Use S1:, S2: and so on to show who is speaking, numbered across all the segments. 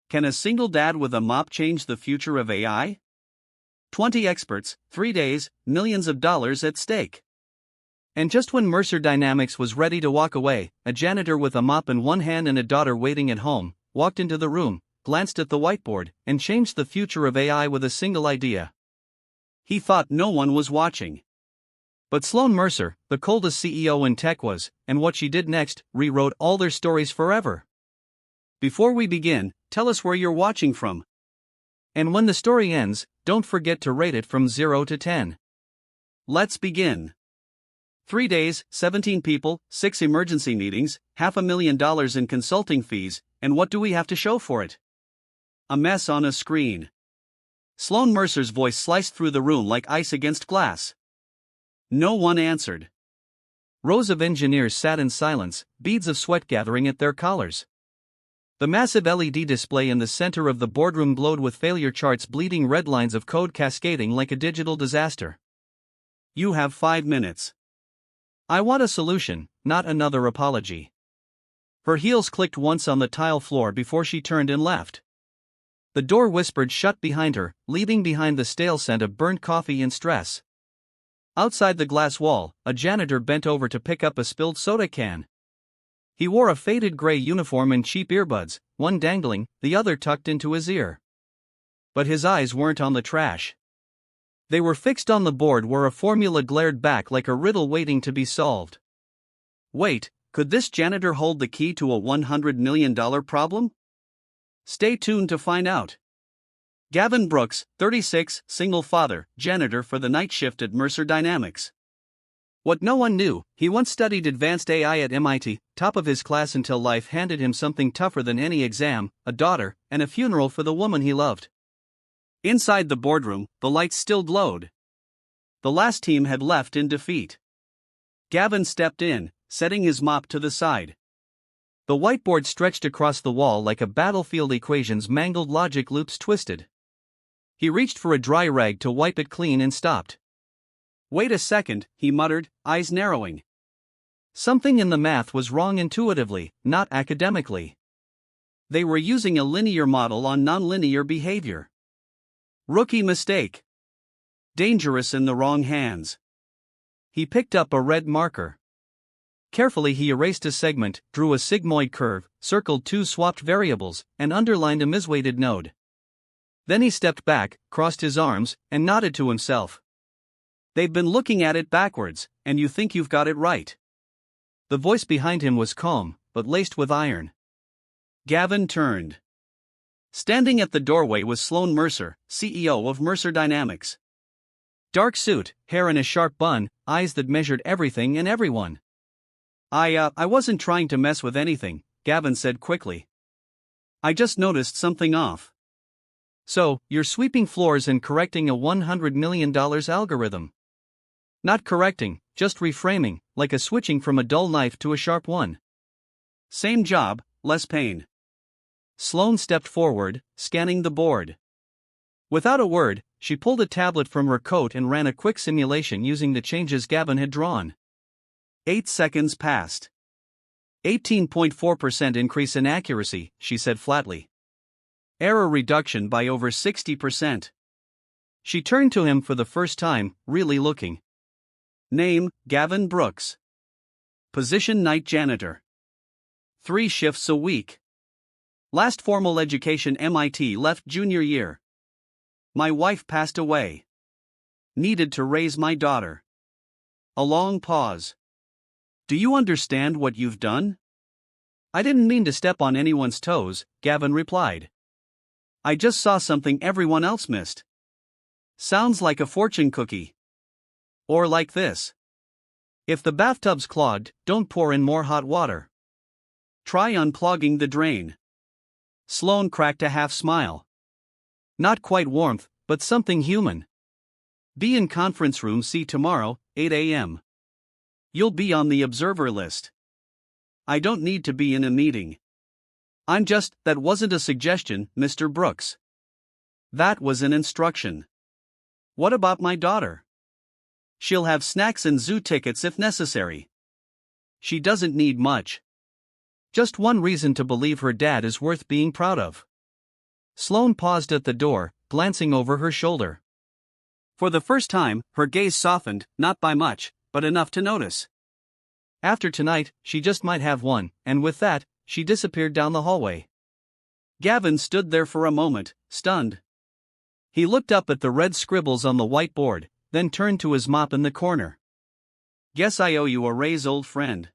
S1: Can a single dad with a mop change the future of AI? 20 experts, 3 days, millions of dollars at stake. And just when Mercer Dynamics was ready to walk away, a janitor with a mop in one hand and a daughter waiting at home walked into the room, glanced at the whiteboard, and changed the future of AI with a single idea. He thought no one was watching. But Sloan Mercer, the coldest CEO in tech, was, and what she did next rewrote all their stories forever. Before we begin, tell us where you're watching from. And when the story ends, don't forget to rate it from 0 to 10. Let's begin. 3 days, 17 people, 6 emergency meetings, $500,000 in consulting fees, and what do we have to show for it? A mess on a screen. Sloan Mercer's voice sliced through the room like ice against glass. No one answered. Rows of engineers sat in silence, beads of sweat gathering at their collars. The massive LED display in the center of the boardroom glowed with failure charts, bleeding red lines of code cascading like a digital disaster. You have 5 minutes. I want a solution, not another apology. Her heels clicked once on the tile floor before she turned and left. The door whispered shut behind her, leaving behind the stale scent of burnt coffee and stress. Outside the glass wall, a janitor bent over to pick up a spilled soda can. He wore a faded gray uniform and cheap earbuds, one dangling, the other tucked into his ear. But his eyes weren't on the trash. They were fixed on the board where a formula glared back like a riddle waiting to be solved. Wait, could this janitor hold the key to a $100 million problem? Stay tuned to find out. Gavin Brooks, 36, single father, janitor for the night shift at Mercer Dynamics. What no one knew, he once studied advanced AI at MIT, top of his class, until life handed him something tougher than any exam, a daughter, and a funeral for the woman he loved. Inside the boardroom, the lights still glowed. The last team had left in defeat. Gavin stepped in, setting his mop to the side. The whiteboard stretched across the wall like a battlefield, equations mangled, logic loops twisted. He reached for a dry rag to wipe it clean and stopped. Wait a second, he muttered, eyes narrowing. Something in the math was wrong intuitively, not academically. They were using a linear model on nonlinear behavior. Rookie mistake. Dangerous in the wrong hands. He picked up a red marker. Carefully he erased a segment, drew a sigmoid curve, circled 2 swapped variables, and underlined a misweighted node. Then he stepped back, crossed his arms, and nodded to himself. They've been looking at it backwards, and you think you've got it right. The voice behind him was calm, but laced with iron. Gavin turned. Standing at the doorway was Sloan Mercer, CEO of Mercer Dynamics. Dark suit, hair in a sharp bun, eyes that measured everything and everyone. I wasn't trying to mess with anything, Gavin said quickly. I just noticed something off. So, you're sweeping floors and correcting a $100 million algorithm. Not correcting, just reframing, like a switching from a dull knife to a sharp one. Same job, less pain. Sloan stepped forward, scanning the board. Without a word, she pulled a tablet from her coat and ran a quick simulation using the changes Gavin had drawn. 8 seconds passed. 18.4% increase in accuracy, she said flatly. Error reduction by over 60%. She turned to him for the first time, really looking. Name, Gavin Brooks. Position, night janitor. 3 shifts a week. Last formal education, MIT, left junior year. My wife passed away. Needed to raise my daughter. A long pause. Do you understand what you've done? I didn't mean to step on anyone's toes, Gavin replied. I just saw something everyone else missed. Sounds like a fortune cookie. Or like this. If the bathtub's clogged, don't pour in more hot water. Try unclogging the drain. Sloan cracked a half smile. Not quite warmth, but something human. Be in conference room C tomorrow, 8 a.m. You'll be on the observer list. I don't need to be in a meeting. That wasn't a suggestion, Mr. Brooks. That was an instruction. What about my daughter? She'll have snacks and zoo tickets if necessary. She doesn't need much. Just one reason to believe her dad is worth being proud of. Sloane paused at the door, glancing over her shoulder. For the first time, her gaze softened, not by much, but enough to notice. After tonight, she just might have one, and with that, she disappeared down the hallway. Gavin stood there for a moment, stunned. He looked up at the red scribbles on the whiteboard, then turned to his mop in the corner. Guess I owe you a raise, old friend.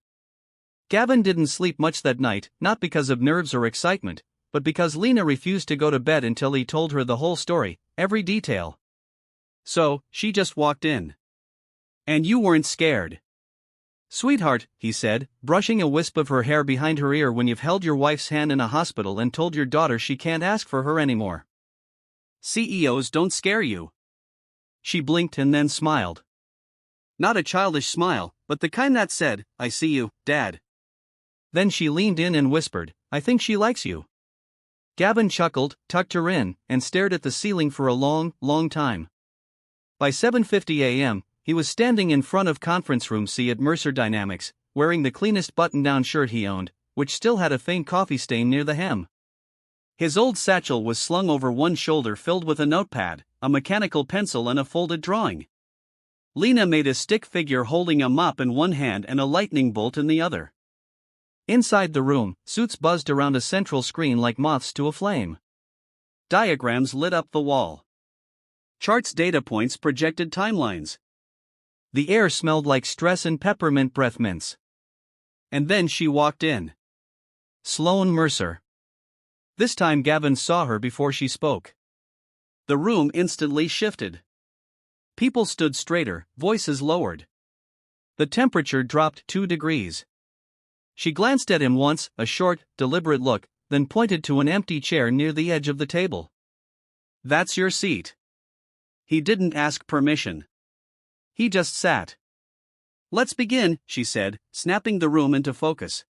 S1: Gavin didn't sleep much that night, not because of nerves or excitement, but because Lena refused to go to bed until he told her the whole story, every detail. So, she just walked in. And you weren't scared. Sweetheart, he said, brushing a wisp of her hair behind her ear, when you've held your wife's hand in a hospital and told your daughter she can't ask for her anymore. CEOs don't scare you. She blinked and then smiled. Not a childish smile, but the kind that said, I see you, Dad. Then she leaned in and whispered, I think she likes you. Gavin chuckled, tucked her in, and stared at the ceiling for a long, long time. By 7:50 a.m., he was standing in front of conference room C at Mercer Dynamics, wearing the cleanest button-down shirt he owned, which still had a faint coffee stain near the hem. His old satchel was slung over one shoulder, filled with a notepad, a mechanical pencil and a folded drawing. Lena made a stick figure holding a mop in one hand and a lightning bolt in the other. Inside the room, suits buzzed around a central screen like moths to a flame. Diagrams lit up the wall. Charts, data points, projected timelines. The air smelled like stress and peppermint breath mints. And then she walked in. Sloane Mercer. This time Gavin saw her before she spoke. The room instantly shifted. People stood straighter, voices lowered. The temperature dropped 2 degrees. She glanced at him once, a short, deliberate look, then pointed to an empty chair near the edge of the table. That's your seat. He didn't ask permission. He just sat. Let's begin, she said, snapping the room into focus.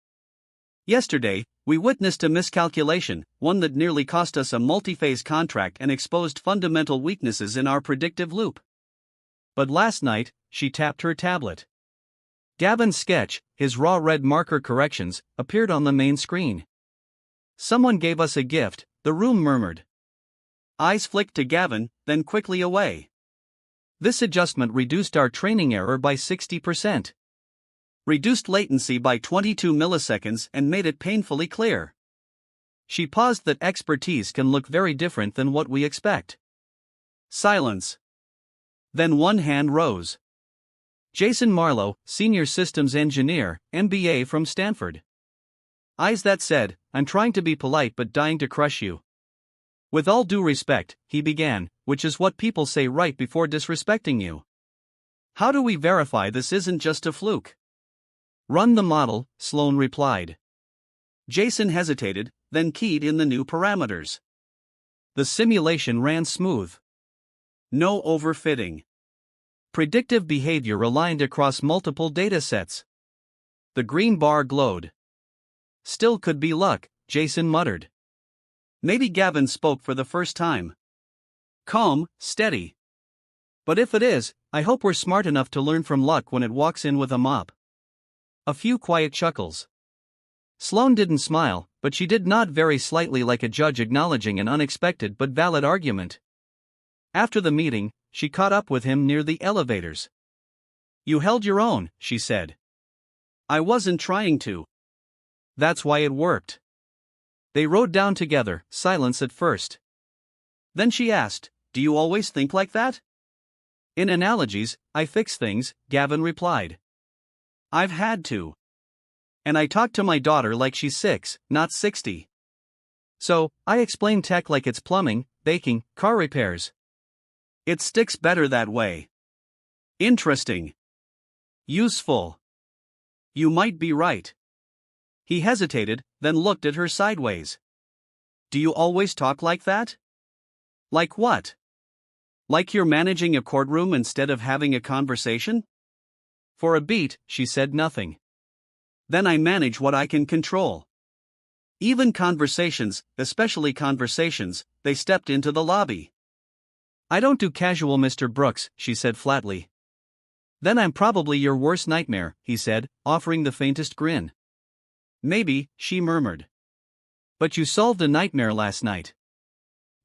S1: Yesterday, we witnessed a miscalculation, one that nearly cost us a multi-phase contract and exposed fundamental weaknesses in our predictive loop. But last night, she tapped her tablet. Gavin's sketch, his raw red marker corrections, appeared on the main screen. Someone gave us a gift, the room murmured. Eyes flicked to Gavin, then quickly away. This adjustment reduced our training error by 60%. Reduced latency by 22 milliseconds and made it painfully clear. She paused. That expertise can look very different than what we expect. Silence. Then one hand rose. Jason Marlowe, Senior Systems Engineer, MBA from Stanford. Eyes that said, I'm trying to be polite but dying to crush you. With all due respect, he began, which is what people say right before disrespecting you. How do we verify this isn't just a fluke? Run the model, Sloane replied. Jason hesitated, then keyed in the new parameters. The simulation ran smooth. No overfitting. Predictive behavior aligned across multiple datasets. The green bar glowed. Still could be luck, Jason muttered. Maybe Gavin spoke for the first time. Calm, steady. But if it is, I hope we're smart enough to learn from luck when it walks in with a mop. A few quiet chuckles. Sloane didn't smile, but she did nod very slightly, like a judge acknowledging an unexpected but valid argument. After the meeting, she caught up with him near the elevators. You held your own, she said. I wasn't trying to. That's why it worked. They rode down together, silence at first. Then she asked, do you always think like that? In analogies, I fix things, Gavin replied. I've had to. And I talk to my daughter like she's 6, not 60. So, I explain tech like it's plumbing, baking, car repairs. It sticks better that way. Interesting. Useful. You might be right. He hesitated, then looked at her sideways. Do you always talk like that? Like what? Like you're managing a courtroom instead of having a conversation? For a beat, she said nothing. Then I manage what I can control. Even conversations, especially conversations, they stepped into the lobby. I don't do casual, Mr. Brooks, she said flatly. Then I'm probably your worst nightmare, he said, offering the faintest grin. Maybe, she murmured. But you solved a nightmare last night.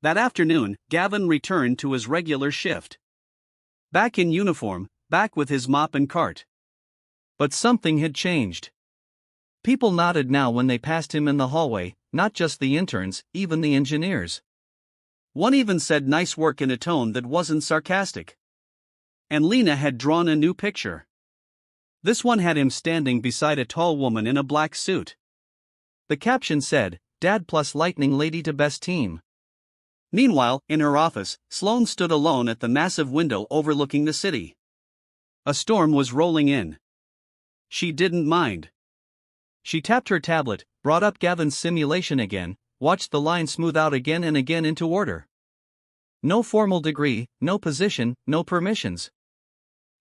S1: That afternoon, Gavin returned to his regular shift. Back in uniform, back with his mop and cart. But something had changed. People nodded now when they passed him in the hallway, not just the interns, even the engineers. One even said nice work in a tone that wasn't sarcastic. And Lena had drawn a new picture. This one had him standing beside a tall woman in a black suit. The caption said, "Dad plus Lightning Lady to best team." Meanwhile, in her office, Sloane stood alone at the massive window overlooking the city. A storm was rolling in. She didn't mind. She tapped her tablet, brought up Gavin's simulation again, watched the line smooth out again and again into order. No formal degree, no position, no permissions.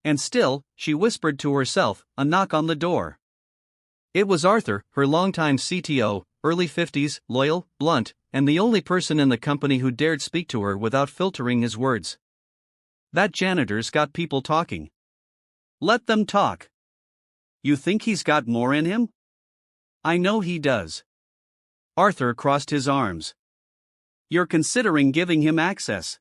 S1: And still, she whispered to herself, a knock on the door. It was Arthur, her longtime CTO, early 50s, loyal, blunt, and the only person in the company who dared speak to her without filtering his words. That janitor's got people talking. Let them talk. You think he's got more in him? I know he does. Arthur crossed his arms. You're considering giving him access.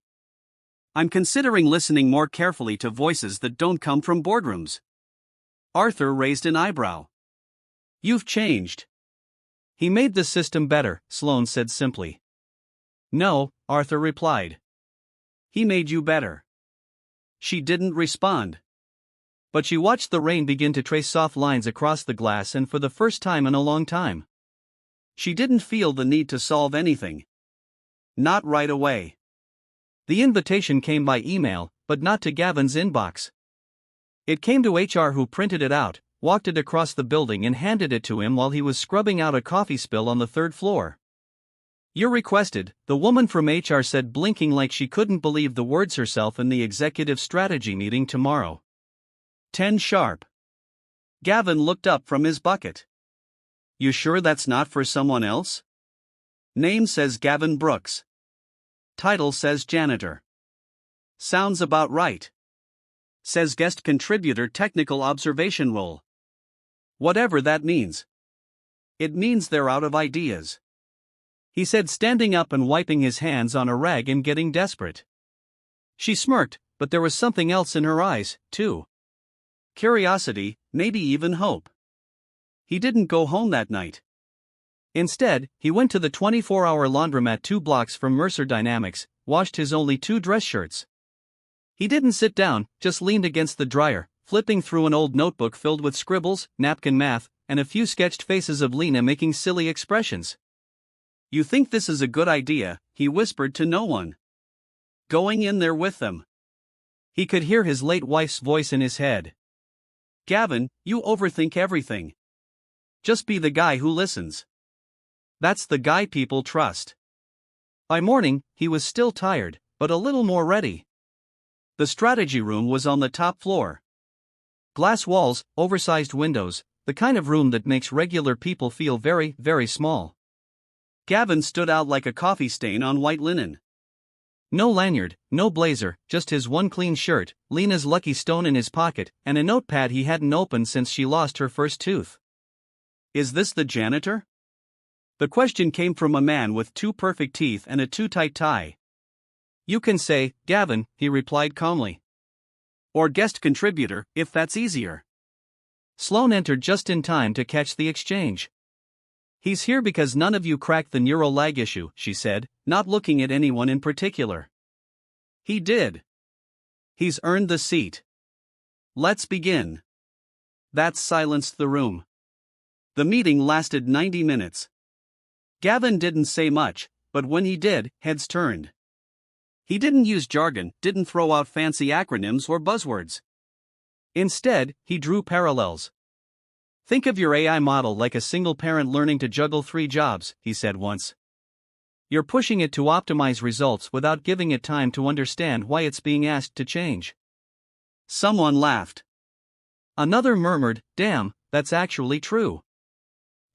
S1: I'm considering listening more carefully to voices that don't come from boardrooms. Arthur raised an eyebrow. You've changed. He made the system better, Sloane said simply. No, Arthur replied. He made you better. She didn't respond. But she watched the rain begin to trace soft lines across the glass, and for the first time in a long time, she didn't feel the need to solve anything. Not right away. The invitation came by email, but not to Gavin's inbox. It came to HR, who printed it out, walked it across the building and handed it to him while he was scrubbing out a coffee spill on the third floor. You're requested, the woman from HR said, blinking like she couldn't believe the words herself, in the executive strategy meeting tomorrow. 10 sharp. Gavin looked up from his bucket. You sure that's not for someone else? Name says Gavin Brooks. Title says janitor. Sounds about right. Says guest contributor, technical observation role. Whatever that means. It means they're out of ideas. He said, standing up and wiping his hands on a rag and getting desperate. She smirked, but there was something else in her eyes, too. Curiosity, maybe even hope. He didn't go home that night. Instead, he went to the 24-hour laundromat 2 blocks from Mercer Dynamics, washed his only 2 dress shirts. He didn't sit down, just leaned against the dryer, flipping through an old notebook filled with scribbles, napkin math, and a few sketched faces of Lena making silly expressions. You think this is a good idea, he whispered to no one. Going in there with them. He could hear his late wife's voice in his head. Gavin, you overthink everything. Just be the guy who listens. That's the guy people trust. By morning, he was still tired, but a little more ready. The strategy room was on the top floor. Glass walls, oversized windows, the kind of room that makes regular people feel very, very small. Gavin stood out like a coffee stain on white linen. No lanyard, no blazer, just his one clean shirt, Lena's lucky stone in his pocket, and a notepad he hadn't opened since she lost her first tooth. Is this the janitor? The question came from a man with 2 perfect teeth and a too tight tie. You can say, Gavin, he replied calmly. Or guest contributor, if that's easier. Sloane entered just in time to catch the exchange. He's here because none of you cracked the neural lag issue, she said, not looking at anyone in particular. He did. He's earned the seat. Let's begin. That silenced the room. The meeting lasted 90 minutes. Gavin didn't say much, but when he did, heads turned. He didn't use jargon, didn't throw out fancy acronyms or buzzwords. Instead, he drew parallels. Think of your AI model like a single parent learning to juggle 3 jobs, he said once. You're pushing it to optimize results without giving it time to understand why it's being asked to change. Someone laughed. Another murmured, damn, that's actually true.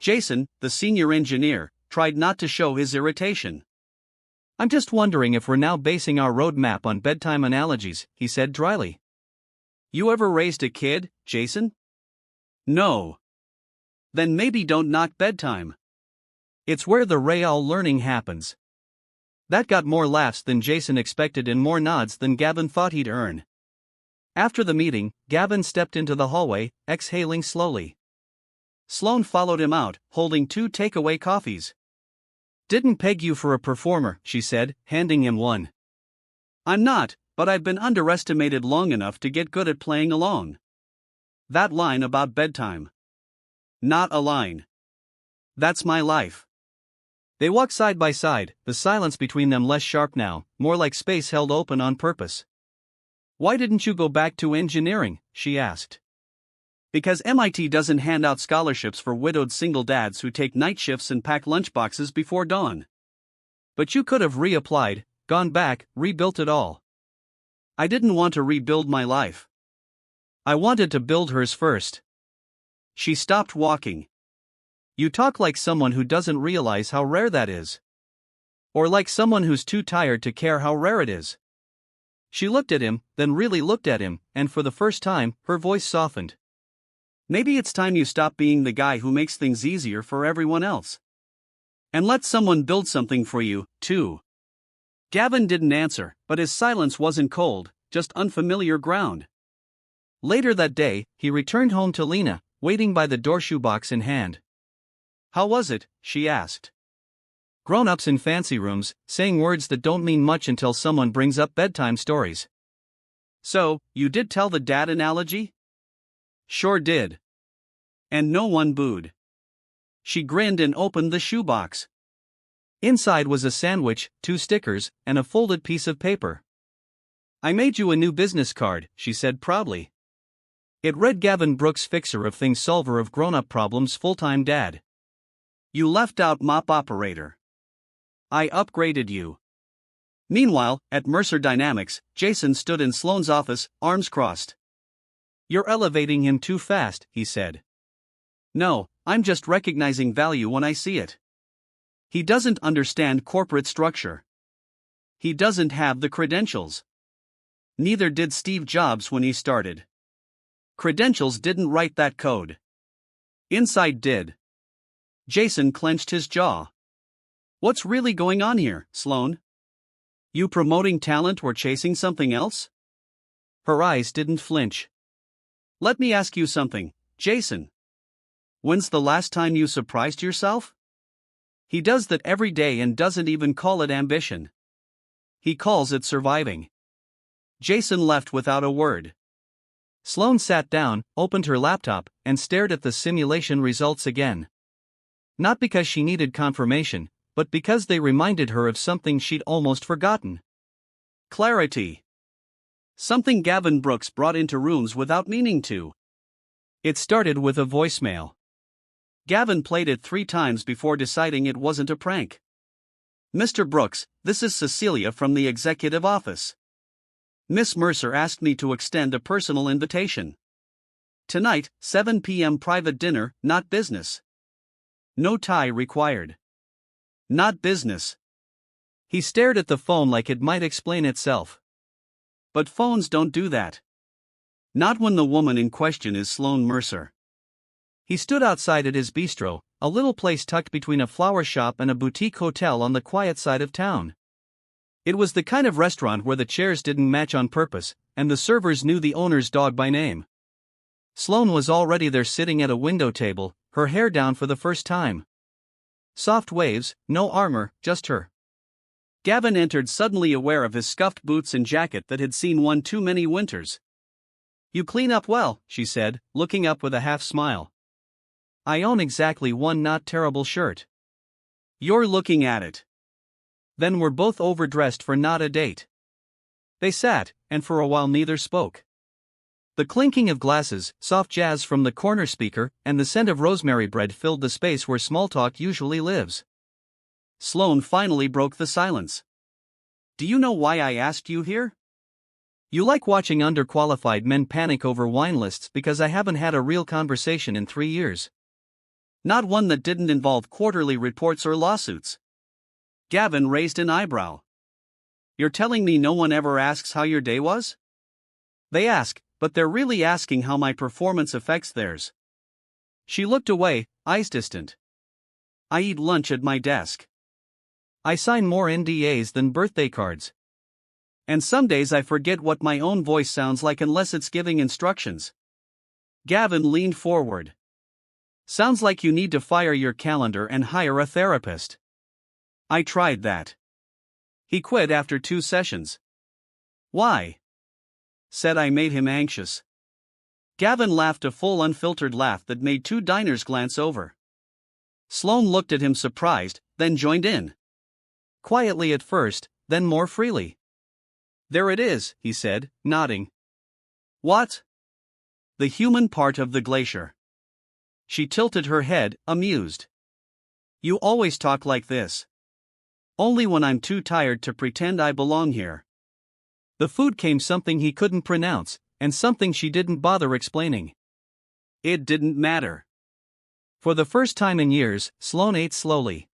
S1: Jason, the senior engineer, tried not to show his irritation. I'm just wondering if we're now basing our roadmap on bedtime analogies, he said dryly. You ever raised a kid, Jason? No. Then maybe don't knock bedtime. It's where the real learning happens. That got more laughs than Jason expected and more nods than Gavin thought he'd earn. After the meeting, Gavin stepped into the hallway, exhaling slowly. Sloane followed him out, holding 2 takeaway coffees. "Didn't peg you for a performer," she said, handing him one. "I'm not, but I've been underestimated long enough to get good at playing along." That line about bedtime. Not a line. That's my life. They walked side by side, the silence between them less sharp now, more like space held open on purpose. "Why didn't you go back to engineering?" she asked. "Because MIT doesn't hand out scholarships for widowed single dads who take night shifts and pack lunchboxes before dawn." "But you could have reapplied, gone back, rebuilt it all." "I didn't want to rebuild my life. I wanted to build hers first." She stopped walking. "You talk like someone who doesn't realize how rare that is. Or like someone who's too tired to care how rare it is." She looked at him, then really looked at him, and for the first time, her voice softened. "Maybe it's time you stop being the guy who makes things easier for everyone else. And let someone build something for you, too." Gavin didn't answer, but his silence wasn't cold, just unfamiliar ground. Later that day, he returned home to Lena, waiting by the door, shoebox in hand. "How was it?" she asked. Grown-ups in fancy rooms, saying words that don't mean much until someone brings up bedtime stories. "So, you did tell the dad analogy?" "Sure did. And no one booed." She grinned and opened the shoebox. Inside was a sandwich, 2 stickers, and a folded piece of paper. "I made you a new business card," she said proudly. It read Gavin Brooks, fixer of things, solver of grown-up problems, full-time dad. "You left out mop operator. I upgraded you." Meanwhile, at Mercer Dynamics, Jason stood in Sloane's office, arms crossed. "You're elevating him too fast," he said. "No, I'm just recognizing value when I see it. He doesn't understand corporate structure. He doesn't have the credentials. Neither did Steve Jobs when he started. Credentials didn't write that code. Insight did." Jason clenched his jaw. "What's really going on here, Sloane? You promoting talent or chasing something else?" Her eyes didn't flinch. "Let me ask you something, Jason. When's the last time you surprised yourself?" "He does that every day and doesn't even call it ambition. He calls it surviving." Jason left without a word. Sloane sat down, opened her laptop, and stared at the simulation results again. Not because she needed confirmation, but because they reminded her of something she'd almost forgotten. Clarity. Something Gavin Brooks brought into rooms without meaning to. It started with a voicemail. Gavin played it 3 times before deciding it wasn't a prank. "Mr. Brooks, this is Cecilia from the executive office. Miss Mercer asked me to extend a personal invitation. Tonight, 7 p.m. private dinner, not business. No tie required. Not business." He stared at the phone like it might explain itself. But phones don't do that. Not when the woman in question is Sloane Mercer. He stood outside at his bistro, a little place tucked between a flower shop and a boutique hotel on the quiet side of town. It was the kind of restaurant where the chairs didn't match on purpose, and the servers knew the owner's dog by name. Sloane was already there, sitting at a window table, her hair down for the first time. Soft waves, no armor, just her. Gavin entered, suddenly aware of his scuffed boots and jacket that had seen one too many winters. "You clean up well," she said, looking up with a half smile. "I own exactly one not terrible shirt." "You're looking at it." Then we're both overdressed for not a date. They sat, and for a while neither spoke. The clinking of glasses, soft jazz from the corner speaker, and the scent of rosemary bread filled the space where small talk usually lives. Sloane finally broke the silence. "Do you know why I asked you here? You like watching underqualified men panic over wine lists because I haven't had a real conversation in 3 years. Not one that didn't involve quarterly reports or lawsuits." Gavin raised an eyebrow. "You're telling me no one ever asks how your day was?" "They ask, but they're really asking how my performance affects theirs." She looked away, eyes distant. "I eat lunch at my desk. I sign more NDAs than birthday cards. And some days I forget what my own voice sounds like unless it's giving instructions. Gavin leaned forward. Sounds like you need to fire your calendar and hire a therapist. I tried that. He quit after 2 sessions. Why? Said I made him anxious. Gavin laughed a full unfiltered laugh that made 2 diners glance over. Sloane looked at him surprised, then joined in. Quietly at first, then more freely. There it is, he said, nodding. What? The human part of the glacier. She tilted her head, amused. You always talk like this. Only when I'm too tired to pretend I belong here. The food came something he couldn't pronounce, and something she didn't bother explaining. It didn't matter. For the first time in years, Sloane ate slowly.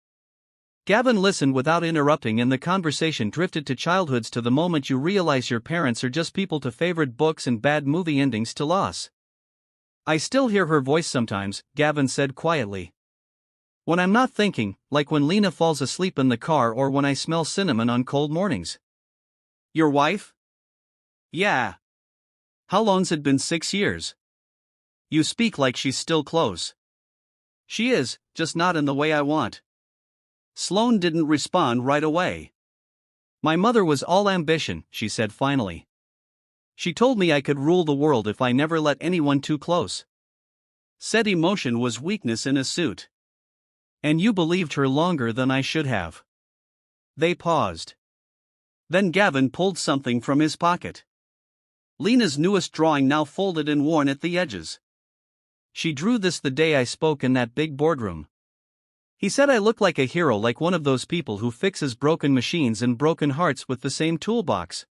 S1: Gavin listened without interrupting, and the conversation drifted to childhoods, to the moment you realize your parents are just people, to favorite books and bad movie endings, to loss. I still hear her voice sometimes, Gavin said quietly. When I'm not thinking, like when Lena falls asleep in the car or when I smell cinnamon on cold mornings. Your wife? Yeah. How long's it been? 6 years. You speak like she's still close. She is, just not in the way I want. Sloane didn't respond right away. My mother was all ambition, she said finally. She told me I could rule the world if I never let anyone too close. Said emotion was weakness in a suit. And you believed her longer than I should have. They paused. Then Gavin pulled something from his pocket. Lena's newest drawing, now folded and worn at the edges. She drew this the day I spoke in that big boardroom. He said I look like a hero, like one of those people who fixes broken machines and broken hearts with the same toolbox.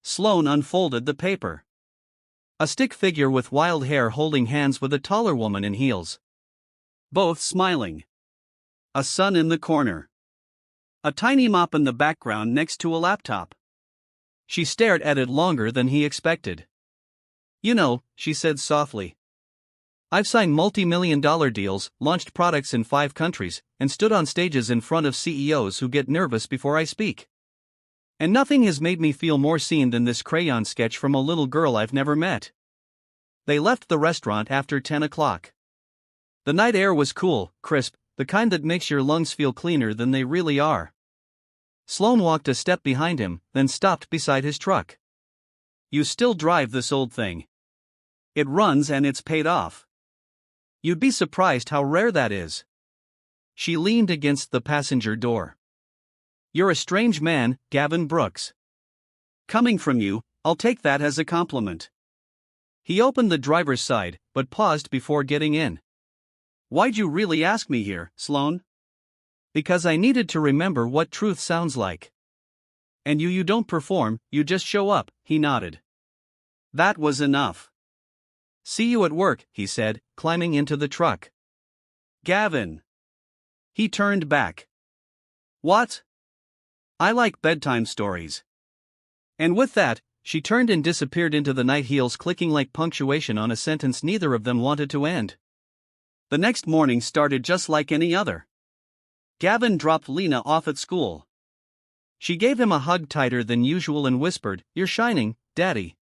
S1: Sloane unfolded the paper. A stick figure with wild hair holding hands with a taller woman in heels. Both smiling. A sun in the corner. A tiny mop in the background next to a laptop. She stared at it longer than he expected. You know, she said softly. I've signed multi-million-dollar deals, launched products in 5 countries, and stood on stages in front of CEOs who get nervous before I speak. And nothing has made me feel more seen than this crayon sketch from a little girl I've never met. They left the restaurant after 10 o'clock. The night air was cool, crisp, the kind that makes your lungs feel cleaner than they really are. Sloane walked a step behind him, then stopped beside his truck. You still drive this old thing? It runs and it's paid off. You'd be surprised how rare that is. She leaned against the passenger door. You're a strange man, Gavin Brooks. Coming from you, I'll take that as a compliment. He opened the driver's side, but paused before getting in. Why'd you really ask me here, Sloane? Because I needed to remember what truth sounds like. And you don't perform, you just show up, he nodded. That was enough. See you at work, he said, climbing into the truck. Gavin. He turned back. What? I like bedtime stories. And with that, she turned and disappeared into the night, heels clicking like punctuation on a sentence neither of them wanted to end. The next morning started just like any other. Gavin dropped Lena off at school. She gave him a hug tighter than usual and whispered, "You're shining, Daddy.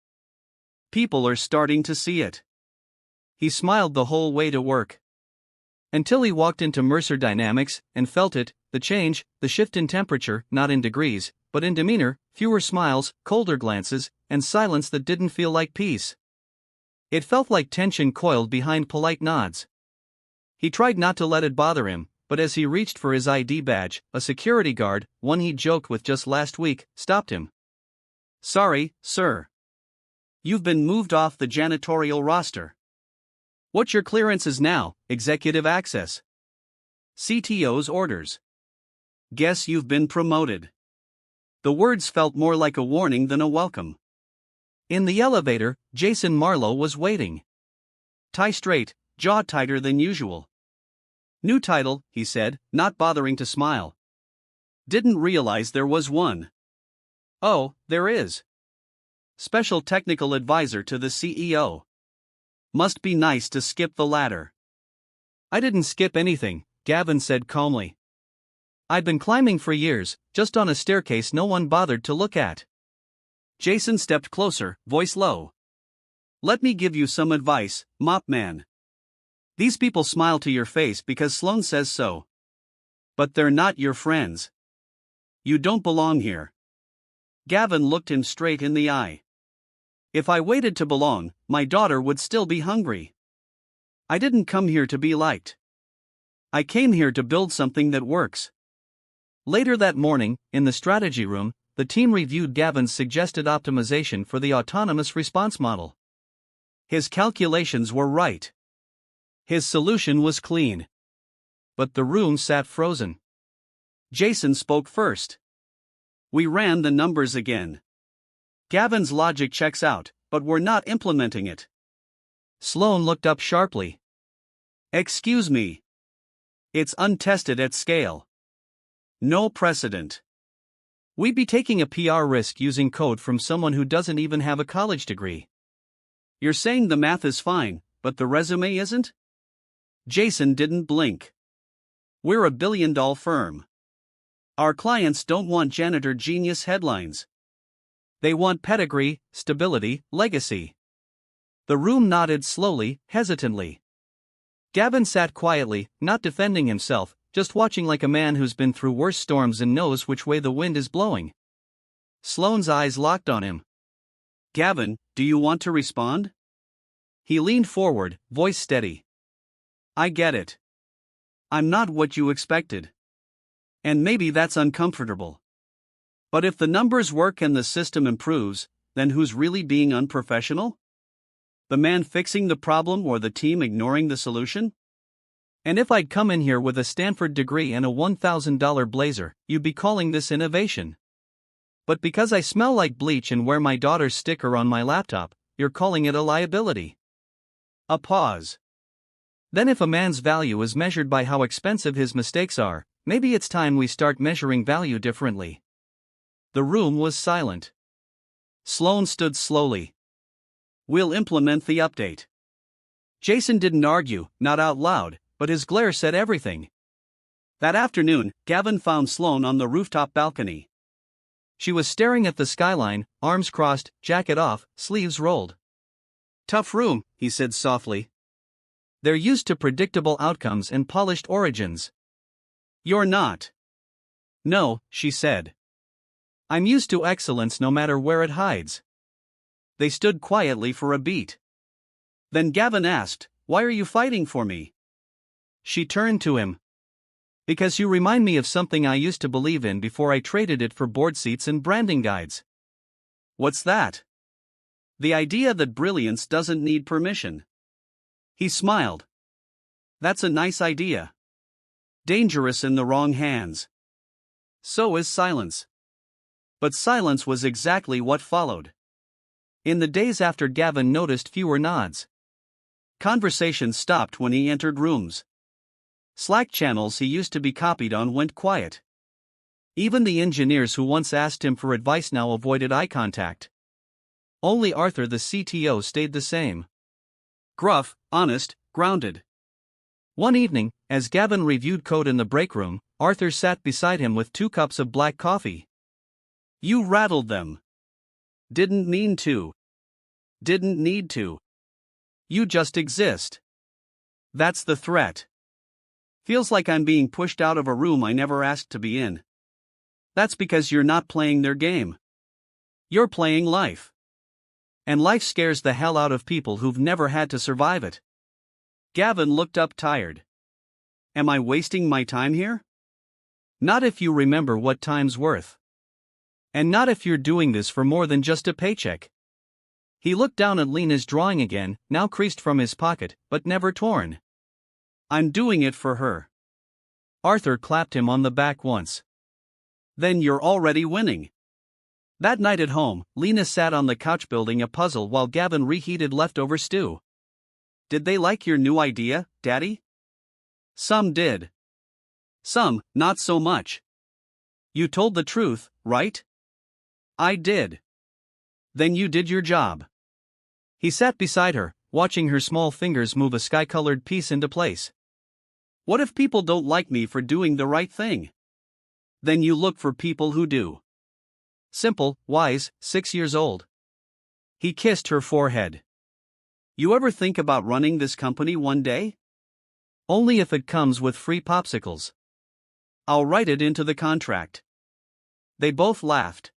S1: People are starting to see it." He smiled the whole way to work. Until he walked into Mercer Dynamics and felt it, the change, the shift in temperature, not in degrees, but in demeanor, fewer smiles, colder glances, and silence that didn't feel like peace. It felt like tension coiled behind polite nods. He tried not to let it bother him, but as he reached for his ID badge, a security guard, one he'd joked with just last week, stopped him. Sorry, sir. You've been moved off the janitorial roster. What's your clearances now? Executive access. CTO's orders. Guess you've been promoted. The words felt more like a warning than a welcome. In the elevator, Jason Marlowe was waiting. Tie straight, jaw tighter than usual. New title, he said, not bothering to smile. Didn't realize there was one. Oh, there is. Special technical advisor to the CEO. Must be nice to skip the ladder. I didn't skip anything, Gavin said calmly. I'd been climbing for years, just on a staircase no one bothered to look at. Jason stepped closer, voice low. Let me give you some advice, Mop Man. These people smile to your face because Sloan says so. But they're not your friends. You don't belong here. Gavin looked him straight in the eye. If I waited to belong, my daughter would still be hungry. I didn't come here to be liked. I came here to build something that works. Later that morning, in the strategy room, the team reviewed Gavin's suggested optimization for the autonomous response model. His calculations were right. His solution was clean. But the room sat frozen. Jason spoke first. We ran the numbers again. Gavin's logic checks out, but we're not implementing it. Sloan looked up sharply. Excuse me. It's untested at scale. No precedent. We'd be taking a PR risk using code from someone who doesn't even have a college degree. You're saying the math is fine, but the resume isn't? Jason didn't blink. We're a billion-dollar firm. Our clients don't want janitor genius headlines. They want pedigree, stability, legacy. The room nodded slowly, hesitantly. Gavin sat quietly, not defending himself, just watching like a man who's been through worse storms and knows which way the wind is blowing. Sloane's eyes locked on him. Gavin, do you want to respond? He leaned forward, voice steady. I get it. I'm not what you expected. And maybe that's uncomfortable. But if the numbers work and the system improves, then who's really being unprofessional? The man fixing the problem or the team ignoring the solution? And if I'd come in here with a Stanford degree and a $1,000 blazer, you'd be calling this innovation. But because I smell like bleach and wear my daughter's sticker on my laptop, you're calling it a liability. A pause. Then if a man's value is measured by how expensive his mistakes are, maybe it's time we start measuring value differently. The room was silent. Sloan stood slowly. We'll implement the update. Jason didn't argue, not out loud, but his glare said everything. That afternoon, Gavin found Sloan on the rooftop balcony. She was staring at the skyline, arms crossed, jacket off, sleeves rolled. Tough room, he said softly. They're used to predictable outcomes and polished origins. You're not. No, she said. I'm used to excellence no matter where it hides. They stood quietly for a beat. Then Gavin asked, Why are you fighting for me? She turned to him. Because you remind me of something I used to believe in before I traded it for board seats and branding guides. What's that? The idea that brilliance doesn't need permission. He smiled. That's a nice idea. Dangerous in the wrong hands. So is silence. But silence was exactly what followed. In the days after Gavin noticed fewer nods. Conversation stopped when he entered rooms. Slack channels he used to be copied on went quiet. Even the engineers who once asked him for advice now avoided eye contact. Only Arthur the CTO stayed the same. Gruff, honest, grounded. One evening, as Gavin reviewed code in the break room, Arthur sat beside him with 2 cups of black coffee. You rattled them. Didn't mean to. Didn't need to. You just exist. That's the threat. Feels like I'm being pushed out of a room I never asked to be in. That's because you're not playing their game. You're playing life. And life scares the hell out of people who've never had to survive it. Gavin looked up tired. Am I wasting my time here? Not if you remember what time's worth. And not if you're doing this for more than just a paycheck. He looked down at Lena's drawing again, now creased from his pocket, but never torn. I'm doing it for her. Arthur clapped him on the back once. Then you're already winning. That night at home, Lena sat on the couch building a puzzle while Gavin reheated leftover stew. Did they like your new idea, Daddy? Some did. Some, not so much. You told the truth, right? I did. Then you did your job. He sat beside her, watching her small fingers move a sky-colored piece into place. What if people don't like me for doing the right thing? Then you look for people who do. Simple, wise, 6 years old. He kissed her forehead. You ever think about running this company one day? Only if it comes with free popsicles. I'll write it into the contract. They both laughed.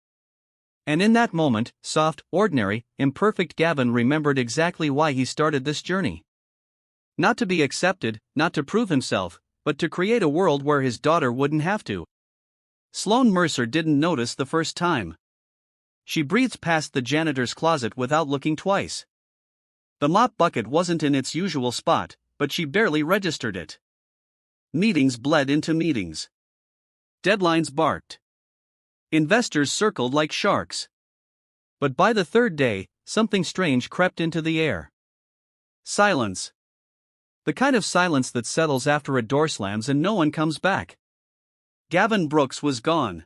S1: And in that moment, soft, ordinary, imperfect Gavin remembered exactly why he started this journey. Not to be accepted, not to prove himself, but to create a world where his daughter wouldn't have to. Sloane Mercer didn't notice the first time. She breathed past the janitor's closet without looking twice. The mop bucket wasn't in its usual spot, but she barely registered it. Meetings bled into meetings. Deadlines barked. Investors circled like sharks. But by the third day, something strange crept into the air. Silence. The kind of silence that settles after a door slams and no one comes back. Gavin Brooks was gone.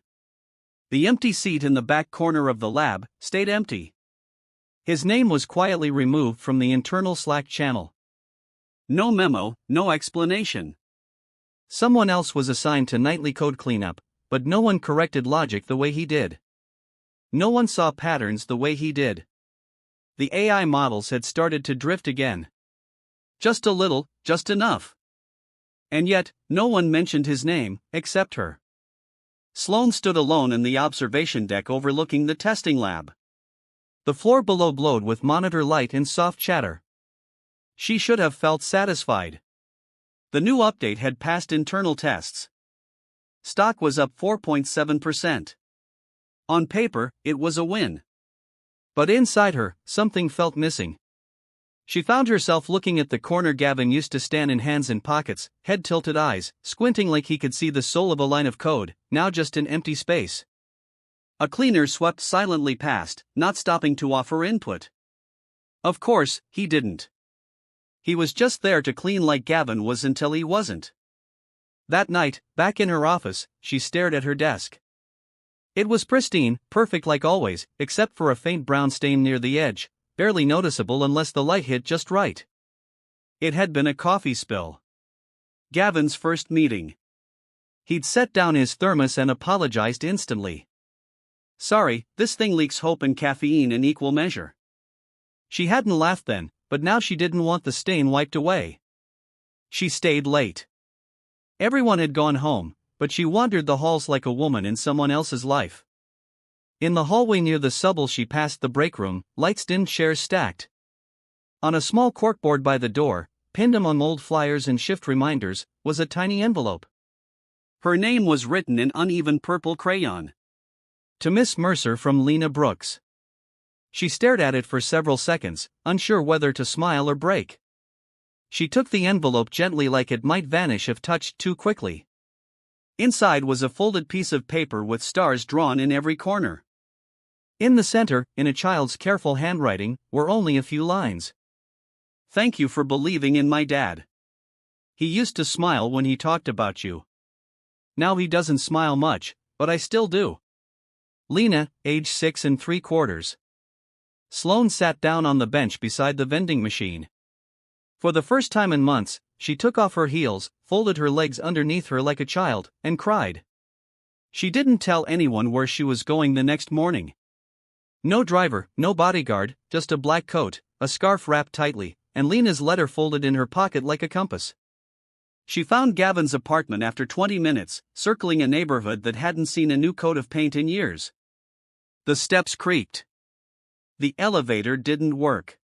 S1: The empty seat in the back corner of the lab stayed empty. His name was quietly removed from the internal Slack channel. No memo, no explanation. Someone else was assigned to nightly code cleanup, but no one corrected logic the way he did. No one saw patterns the way he did. The AI models had started to drift again. Just a little, just enough. And yet, no one mentioned his name, except her. Sloane stood alone in the observation deck overlooking the testing lab. The floor below glowed with monitor light and soft chatter. She should have felt satisfied. The new update had passed internal tests. Stock was up 4.7%. On paper, it was a win. But inside her, something felt missing. She found herself looking at the corner Gavin used to stand in, hands in pockets, head tilted, eyes squinting like he could see the soul of a line of code, now just an empty space. A cleaner swept silently past, not stopping to offer input. Of course, he didn't. He was just there to clean like Gavin was until he wasn't. That night, back in her office, she stared at her desk. It was pristine, perfect like always, except for a faint brown stain near the edge, barely noticeable unless the light hit just right. It had been a coffee spill. Gavin's first meeting. He'd set down his thermos and apologized instantly. Sorry, this thing leaks hope and caffeine in equal measure. She hadn't laughed then, but now she didn't want the stain wiped away. She stayed late. Everyone had gone home, but she wandered the halls like a woman in someone else's life. In the hallway near the subble she passed the break room, lights-dimmed chairs stacked. On a small corkboard by the door, pinned among old flyers and shift reminders, was a tiny envelope. Her name was written in uneven purple crayon. To Miss Mercer from Lena Brooks. She stared at it for several seconds, unsure whether to smile or break. She took the envelope gently like it might vanish if touched too quickly. Inside was a folded piece of paper with stars drawn in every corner. In the center, in a child's careful handwriting, were only a few lines. Thank you for believing in my dad. He used to smile when he talked about you. Now he doesn't smile much, but I still do. Lena, age 6 3/4. Sloane sat down on the bench beside the vending machine. For the first time in months, she took off her heels, folded her legs underneath her like a child, and cried. She didn't tell anyone where she was going the next morning. No driver, no bodyguard, just a black coat, a scarf wrapped tightly, and Lena's letter folded in her pocket like a compass. She found Gavin's apartment after 20 minutes, circling a neighborhood that hadn't seen a new coat of paint in years. The steps creaked. The elevator didn't work.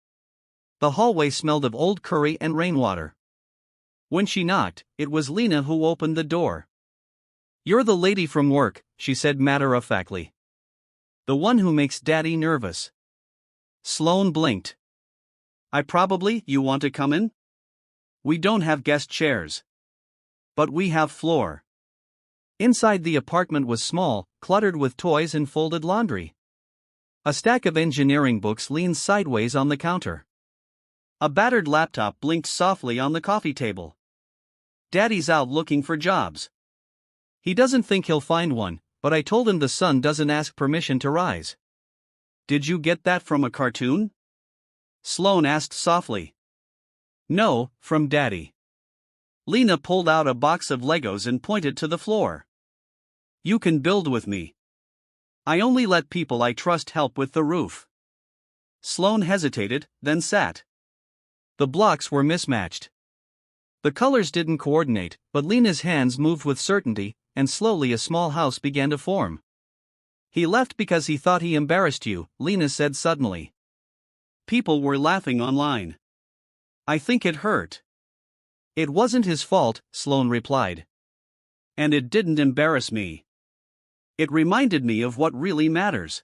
S1: The hallway smelled of old curry and rainwater. When she knocked, it was Lena who opened the door. You're the lady from work, she said matter-of-factly. The one who makes Daddy nervous. Sloane blinked. You want to come in? We don't have guest chairs. But we have floor. Inside the apartment was small, cluttered with toys and folded laundry. A stack of engineering books leaned sideways on the counter. A battered laptop blinked softly on the coffee table. Daddy's out looking for jobs. He doesn't think he'll find one, but I told him the sun doesn't ask permission to rise. Did you get that from a cartoon? Sloane asked softly. No, from Daddy. Lena pulled out a box of Legos and pointed to the floor. You can build with me. I only let people I trust help with the roof. Sloane hesitated, then sat. The blocks were mismatched. The colors didn't coordinate, but Lena's hands moved with certainty, and slowly a small house began to form. He left because he thought he embarrassed you, Lena said suddenly. People were laughing online. I think it hurt. It wasn't his fault, Sloane replied. And it didn't embarrass me. It reminded me of what really matters.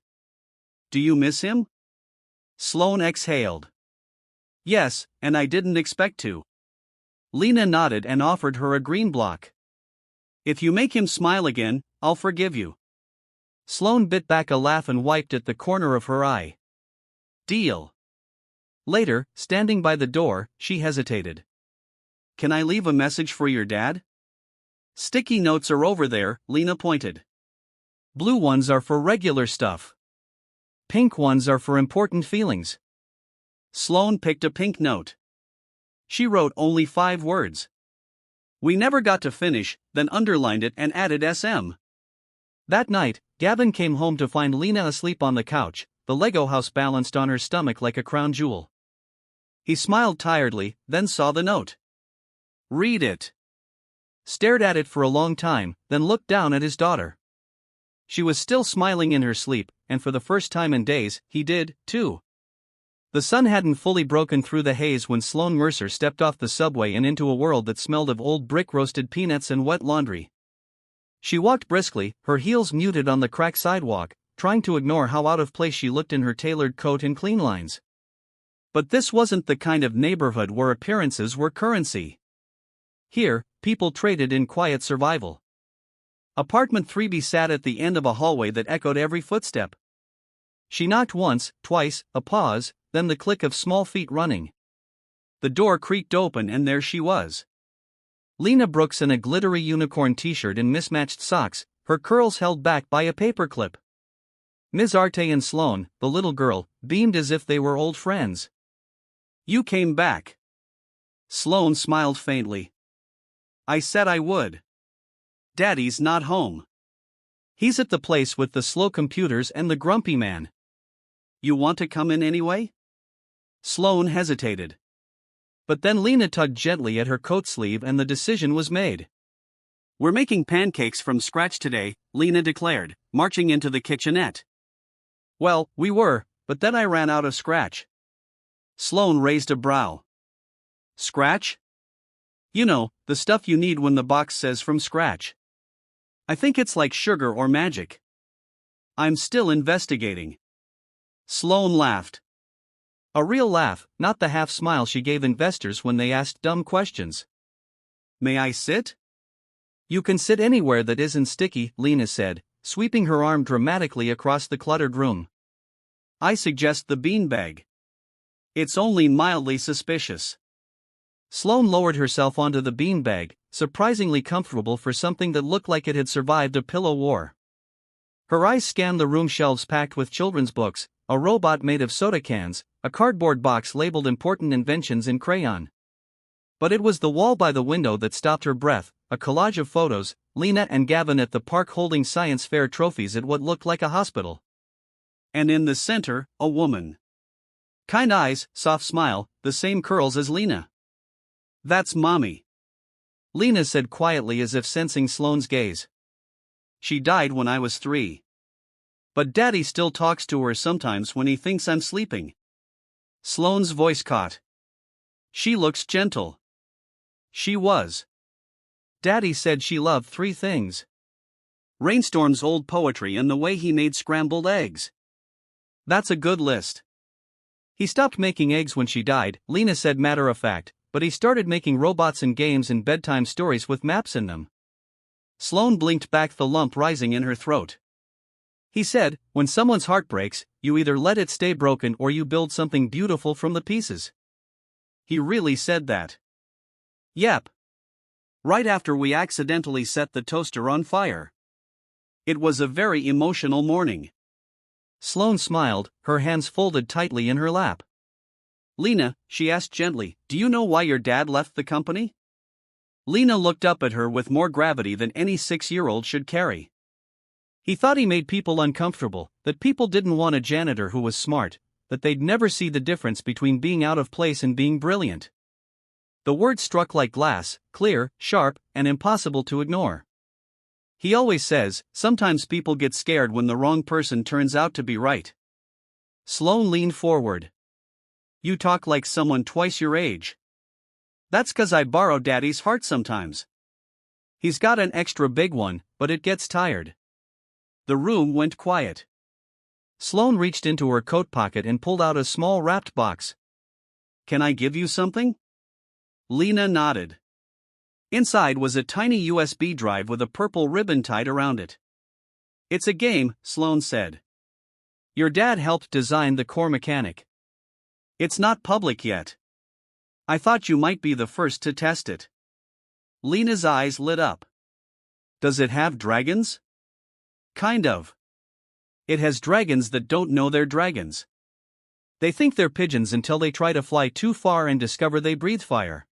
S1: Do you miss him? Sloane exhaled. Yes, and I didn't expect to. Lena nodded and offered her a green block. If you make him smile again, I'll forgive you. Sloane bit back a laugh and wiped at the corner of her eye. Deal. Later, standing by the door, she hesitated. Can I leave a message for your dad? Sticky notes are over there, Lena pointed. Blue ones are for regular stuff. Pink ones are for important feelings. Sloane picked a pink note. She wrote only 5 words. We never got to finish, then underlined it and added SM. That night, Gavin came home to find Lena asleep on the couch, the Lego house balanced on her stomach like a crown jewel. He smiled tiredly, then saw the note. Read it. Stared at it for a long time, then looked down at his daughter. She was still smiling in her sleep, and for the first time in days, he did, too. The sun hadn't fully broken through the haze when Sloane Mercer stepped off the subway and into a world that smelled of old brick-roasted peanuts and wet laundry. She walked briskly, her heels muted on the cracked sidewalk, trying to ignore how out of place she looked in her tailored coat and clean lines. But this wasn't the kind of neighborhood where appearances were currency. Here, people traded in quiet survival. Apartment 3B sat at the end of a hallway that echoed every footstep. She knocked once, twice, a pause, then the click of small feet running. The door creaked open and there she was. Lena Brooks in a glittery unicorn t-shirt and mismatched socks, her curls held back by a paperclip. Ms. Arte and Sloane, the little girl, beamed as if they were old friends. You came back. Sloane smiled faintly. I said I would. Daddy's not home. He's at the place with the slow computers and the grumpy man. You want to come in anyway? Sloane hesitated. But then Lena tugged gently at her coat sleeve and the decision was made. We're making pancakes from scratch today, Lena declared, marching into the kitchenette. Well, we were, but then I ran out of scratch. Sloane raised a brow. Scratch? You know, the stuff you need when the box says from scratch. I think it's like sugar or magic. I'm still investigating. Sloane laughed. A real laugh, not the half smile she gave investors when they asked dumb questions. May I sit? You can sit anywhere that isn't sticky, Lena said, sweeping her arm dramatically across the cluttered room. I suggest the beanbag. It's only mildly suspicious. Sloane lowered herself onto the beanbag, surprisingly comfortable for something that looked like it had survived a pillow war. Her eyes scanned the room shelves packed with children's books, a robot made of soda cans, a cardboard box labeled important inventions in crayon. But it was the wall by the window that stopped her breath, a collage of photos, Lena and Gavin at the park holding science fair trophies at what looked like a hospital. And in the center, a woman. Kind eyes, soft smile, the same curls as Lena. That's Mommy. Lena said quietly as if sensing Sloane's gaze. She died when I was 3. But Daddy still talks to her sometimes when he thinks I'm sleeping. Sloane's voice caught. She looks gentle. She was. Daddy said she loved 3 things. Rainstorm's old poetry and the way he made scrambled eggs. That's a good list. He stopped making eggs when she died, Lena said matter of fact, but he started making robots and games and bedtime stories with maps in them. Sloane blinked back, the lump rising in her throat. He said, when someone's heart breaks, you either let it stay broken or you build something beautiful from the pieces. He really said that. Yep. Right after we accidentally set the toaster on fire. It was a very emotional morning. Sloane smiled, her hands folded tightly in her lap. Lena, she asked gently, do you know why your dad left the company? Lena looked up at her with more gravity than any 6-year-old should carry. He thought he made people uncomfortable, that people didn't want a janitor who was smart, that they'd never see the difference between being out of place and being brilliant. The words struck like glass, clear, sharp, and impossible to ignore. He always says, sometimes people get scared when the wrong person turns out to be right. Sloane leaned forward. You talk like someone twice your age. That's 'cause I borrow Daddy's heart sometimes. He's got an extra big one, but it gets tired. The room went quiet. Sloane reached into her coat pocket and pulled out a small wrapped box. Can I give you something? Lena nodded. Inside was a tiny USB drive with a purple ribbon tied around it. It's a game, Sloane said. Your dad helped design the core mechanic. It's not public yet. I thought you might be the first to test it. Lena's eyes lit up. Does it have dragons? Kind of. It has dragons that don't know they're dragons. They think they're pigeons until they try to fly too far and discover they breathe fire.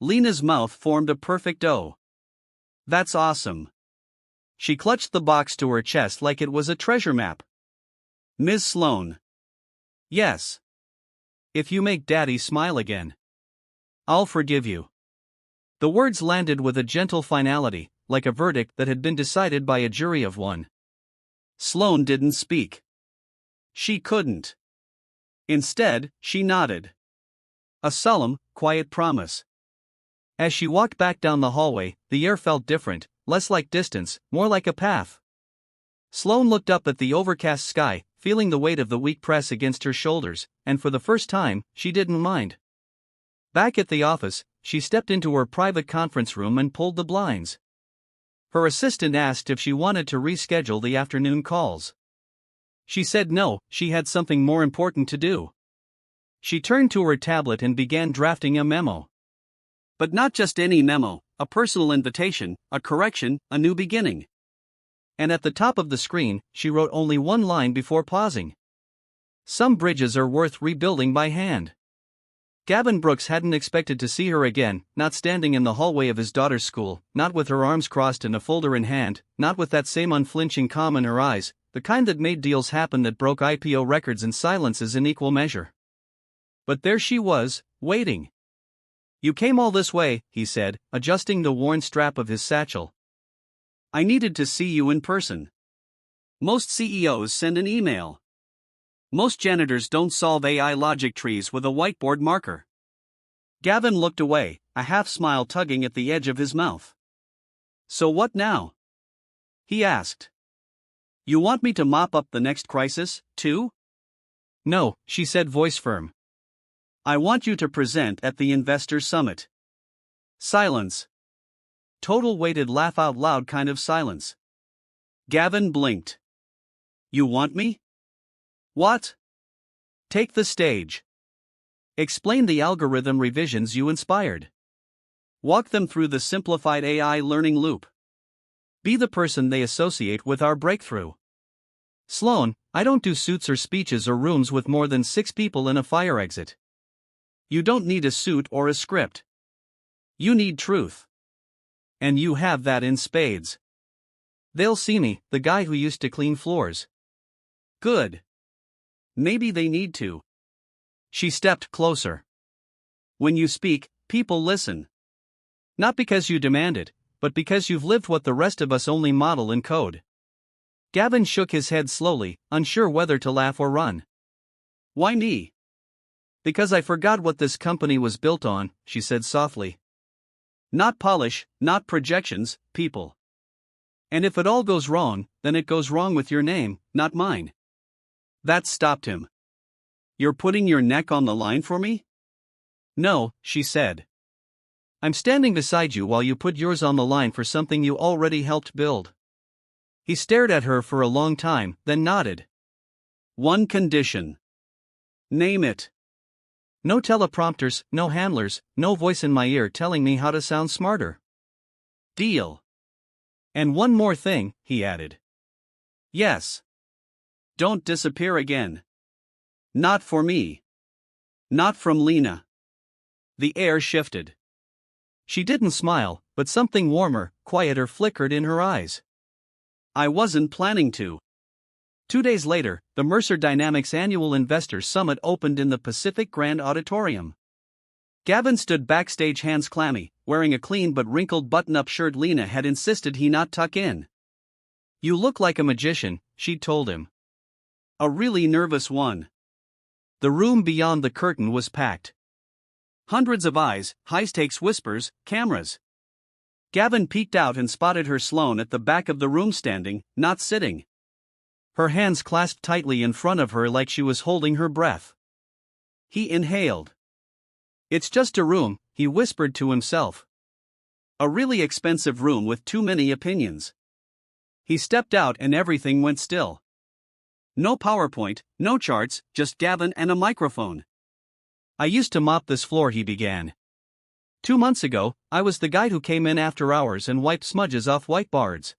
S1: Lena's mouth formed a perfect O. That's awesome. She clutched the box to her chest like it was a treasure map. Ms. Sloane. Yes. If you make Daddy smile again, I'll forgive you. The words landed with a gentle finality, like a verdict that had been decided by a jury of one. Sloane didn't speak. She couldn't. Instead, she nodded. A solemn, quiet promise. As she walked back down the hallway, the air felt different, less like distance, more like a path. Sloane looked up at the overcast sky, feeling the weight of the weak press against her shoulders, and for the first time, she didn't mind. Back at the office, she stepped into her private conference room and pulled the blinds. Her assistant asked if she wanted to reschedule the afternoon calls. She said no, she had something more important to do. She turned to her tablet and began drafting a memo. But not just any memo, a personal invitation, a correction, a new beginning. And at the top of the screen, she wrote only one line before pausing. Some bridges are worth rebuilding by hand. Gavin Brooks hadn't expected to see her again, not standing in the hallway of his daughter's school, not with her arms crossed and a folder in hand, not with that same unflinching calm in her eyes, the kind that made deals happen that broke IPO records and silences in equal measure. But there she was, waiting. You came all this way, he said, adjusting the worn strap of his satchel. I needed to see you in person. Most CEOs send an email. Most janitors don't solve AI logic trees with a whiteboard marker. Gavin looked away, a half-smile tugging at the edge of his mouth. So what now? He asked. You want me to mop up the next crisis, too? No, she said, voice firm. I want you to present at the Investor Summit. Silence. Total weighted laugh out loud kind of silence. Gavin blinked. You want me? What? Take the stage. Explain the algorithm revisions you inspired. Walk them through the simplified AI learning loop. Be the person they associate with our breakthrough. Sloane, I don't do suits or speeches or rooms with more than 6 people in a fire exit. You don't need a suit or a script. You need truth. And you have that in spades. They'll see me, the guy who used to clean floors. Good. Maybe they need to. She stepped closer. When you speak, people listen. Not because you demand it, but because you've lived what the rest of us only model in code. Gavin shook his head slowly, unsure whether to laugh or run. Why me? Because I forgot what this company was built on, she said softly. Not polish, not projections, people. And if it all goes wrong, then it goes wrong with your name, not mine. That stopped him. You're putting your neck on the line for me? No, she said. I'm standing beside you while you put yours on the line for something you already helped build. He stared at her for a long time, then nodded. One condition. Name it. No teleprompters, no handlers, no voice in my ear telling me how to sound smarter. Deal. And one more thing, he added. Yes. Don't disappear again. Not for me. Not from Lena. The air shifted. She didn't smile, but something warmer, quieter flickered in her eyes. I wasn't planning to. 2 days later, the Mercer Dynamics Annual Investor Summit opened in the Pacific Grand Auditorium. Gavin stood backstage, hands clammy, wearing a clean but wrinkled button-up shirt Lena had insisted he not tuck in. "You look like a magician," she'd told him. "A really nervous one." The room beyond the curtain was packed. Hundreds of eyes, high-stakes whispers, cameras. Gavin peeked out and spotted her, Sloane, at the back of the room, standing, not sitting. Her hands clasped tightly in front of her like she was holding her breath. He inhaled. "It's just a room," he whispered to himself. "A really expensive room with too many opinions." He stepped out and everything went still. No PowerPoint, no charts, just Gavin and a microphone. "I used to mop this floor," he began. 2 months ago, I was the guy who came in after hours and wiped smudges off whiteboards.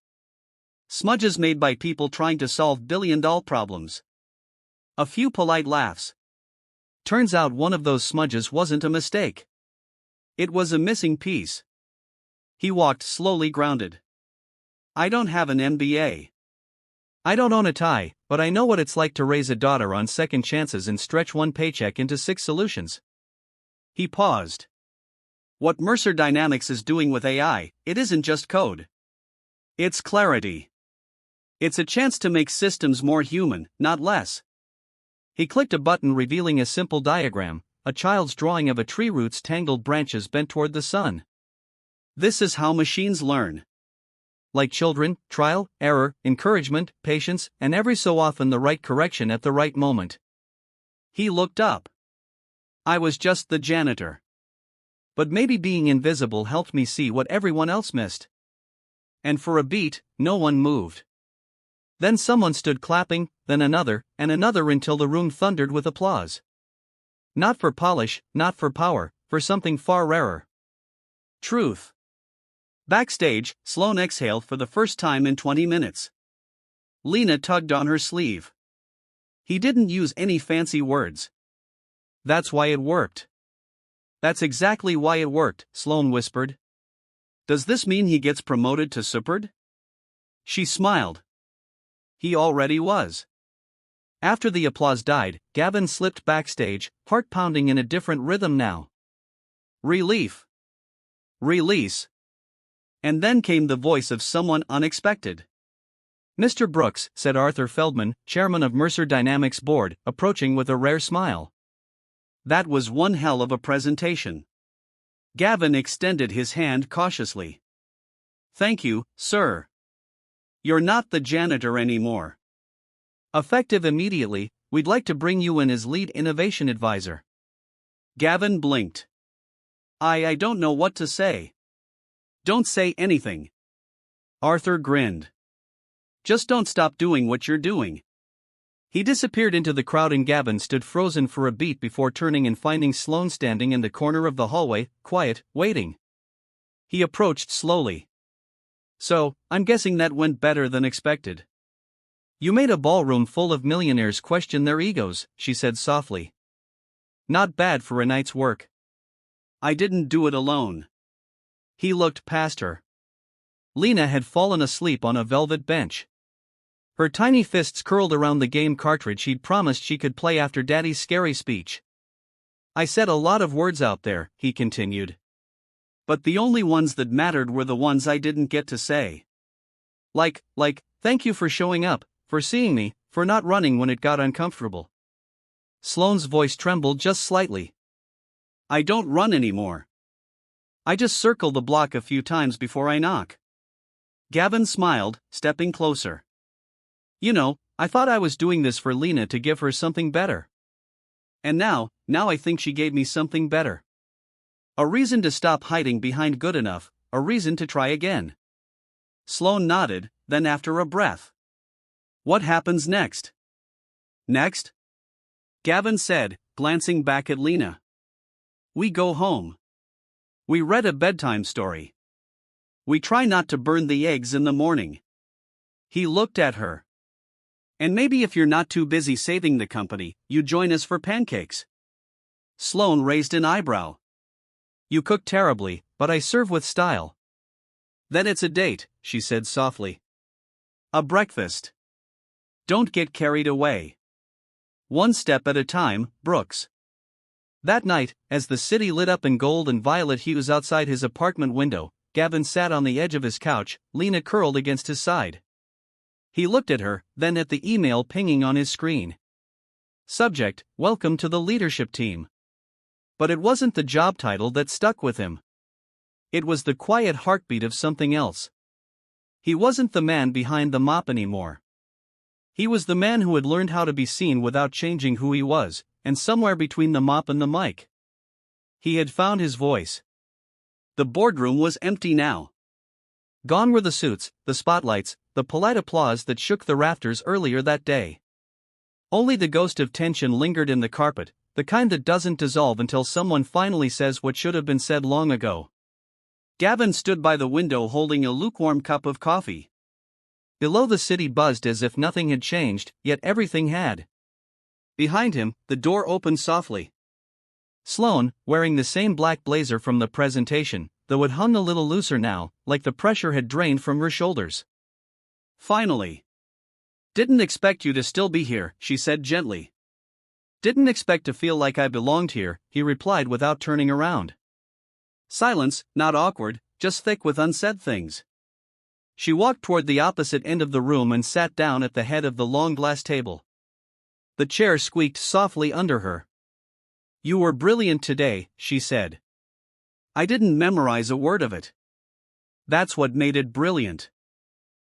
S1: Smudges made by people trying to solve billion-dollar problems." A few polite laughs. Turns out one of those smudges wasn't a mistake. It was a missing piece. He walked slowly, grounded. "I don't have an MBA. I don't own a tie, but I know what it's like to raise a daughter on second chances and stretch one paycheck into 6 solutions." He paused. What Mercer Dynamics is doing with AI, it isn't just code. It's clarity. It's a chance to make systems more human, not less. He clicked a button revealing a simple diagram, a child's drawing of a tree root's tangled branches bent toward the sun. This is how machines learn. Like children, trial, error, encouragement, patience, and every so often the right correction at the right moment. He looked up. "I was just the janitor. But maybe being invisible helped me see what everyone else missed." And for a beat, no one moved. Then someone stood clapping, then another, and another until the room thundered with applause. Not for polish, not for power, for something far rarer. Truth. Backstage, Sloane exhaled for the first time in 20 minutes. Lena tugged on her sleeve. He didn't use any fancy words. "That's why it worked." "That's exactly why it worked," Sloane whispered. "Does this mean he gets promoted to superd?" She smiled. He already was. After the applause died, Gavin slipped backstage, heart pounding in a different rhythm now. Relief. Release. And then came the voice of someone unexpected. "Mr. Brooks," said Arthur Feldman, chairman of Mercer Dynamics board, approaching with a rare smile. That was one hell of a presentation. Gavin extended his hand cautiously. "Thank you, sir. You're not the janitor anymore. Effective immediately, we'd like to bring you in as lead innovation advisor." Gavin blinked. I don't know what to say." "Don't say anything." Arthur grinned. "Just don't stop doing what you're doing." He disappeared into the crowd and Gavin stood frozen for a beat before turning and finding Sloane standing in the corner of the hallway, quiet, waiting. He approached slowly. "So, I'm guessing that went better than expected." "You made a ballroom full of millionaires question their egos," she said softly. "Not bad for a night's work." "I didn't do it alone." He looked past her. Lena had fallen asleep on a velvet bench. Her tiny fists curled around the game cartridge he'd promised she could play after Daddy's scary speech. "I said a lot of words out there," he continued. "But the only ones that mattered were the ones I didn't get to say. Like, thank you for showing up, for seeing me, for not running when it got uncomfortable." Sloane's voice trembled just slightly. "I don't run anymore. I just circle the block a few times before I knock." Gavin smiled, stepping closer. "You know, I thought I was doing this for Lena to give her something better. And now I think she gave me something better. A reason to stop hiding behind good enough, a reason to try again." Sloane nodded, then after a breath. "What happens next?" "Next?" Gavin said, glancing back at Lena. "We go home. We read a bedtime story. We try not to burn the eggs in the morning." He looked at her. "And maybe if you're not too busy saving the company, you join us for pancakes." Sloane raised an eyebrow. "You cook terribly, but I serve with style." "Then it's a date," she said softly. A breakfast. Don't get carried away. One step at a time, Brooks. That night, as the city lit up in gold and violet hues outside his apartment window, Gavin sat on the edge of his couch, Lena curled against his side. He looked at her, then at the email pinging on his screen. Subject: Welcome to the leadership team. But it wasn't the job title that stuck with him. It was the quiet heartbeat of something else. He wasn't the man behind the mop anymore. He was the man who had learned how to be seen without changing who he was, and somewhere between the mop and the mic, he had found his voice. The boardroom was empty now. Gone were the suits, the spotlights, the polite applause that shook the rafters earlier that day. Only the ghost of tension lingered in the carpet, the kind that doesn't dissolve until someone finally says what should have been said long ago. Gavin stood by the window holding a lukewarm cup of coffee. Below, the city buzzed as if nothing had changed, yet everything had. Behind him, the door opened softly. Sloane, wearing the same black blazer from the presentation, though it hung a little looser now, like the pressure had drained from her shoulders. Finally. Didn't expect you to still be here, she said gently. Didn't expect to feel like I belonged here, he replied without turning around. Silence, not awkward, just thick with unsaid things. She walked toward the opposite end of the room and sat down at the head of the long glass table. The chair squeaked softly under her. You were brilliant today, she said. I didn't memorize a word of it. That's what made it brilliant.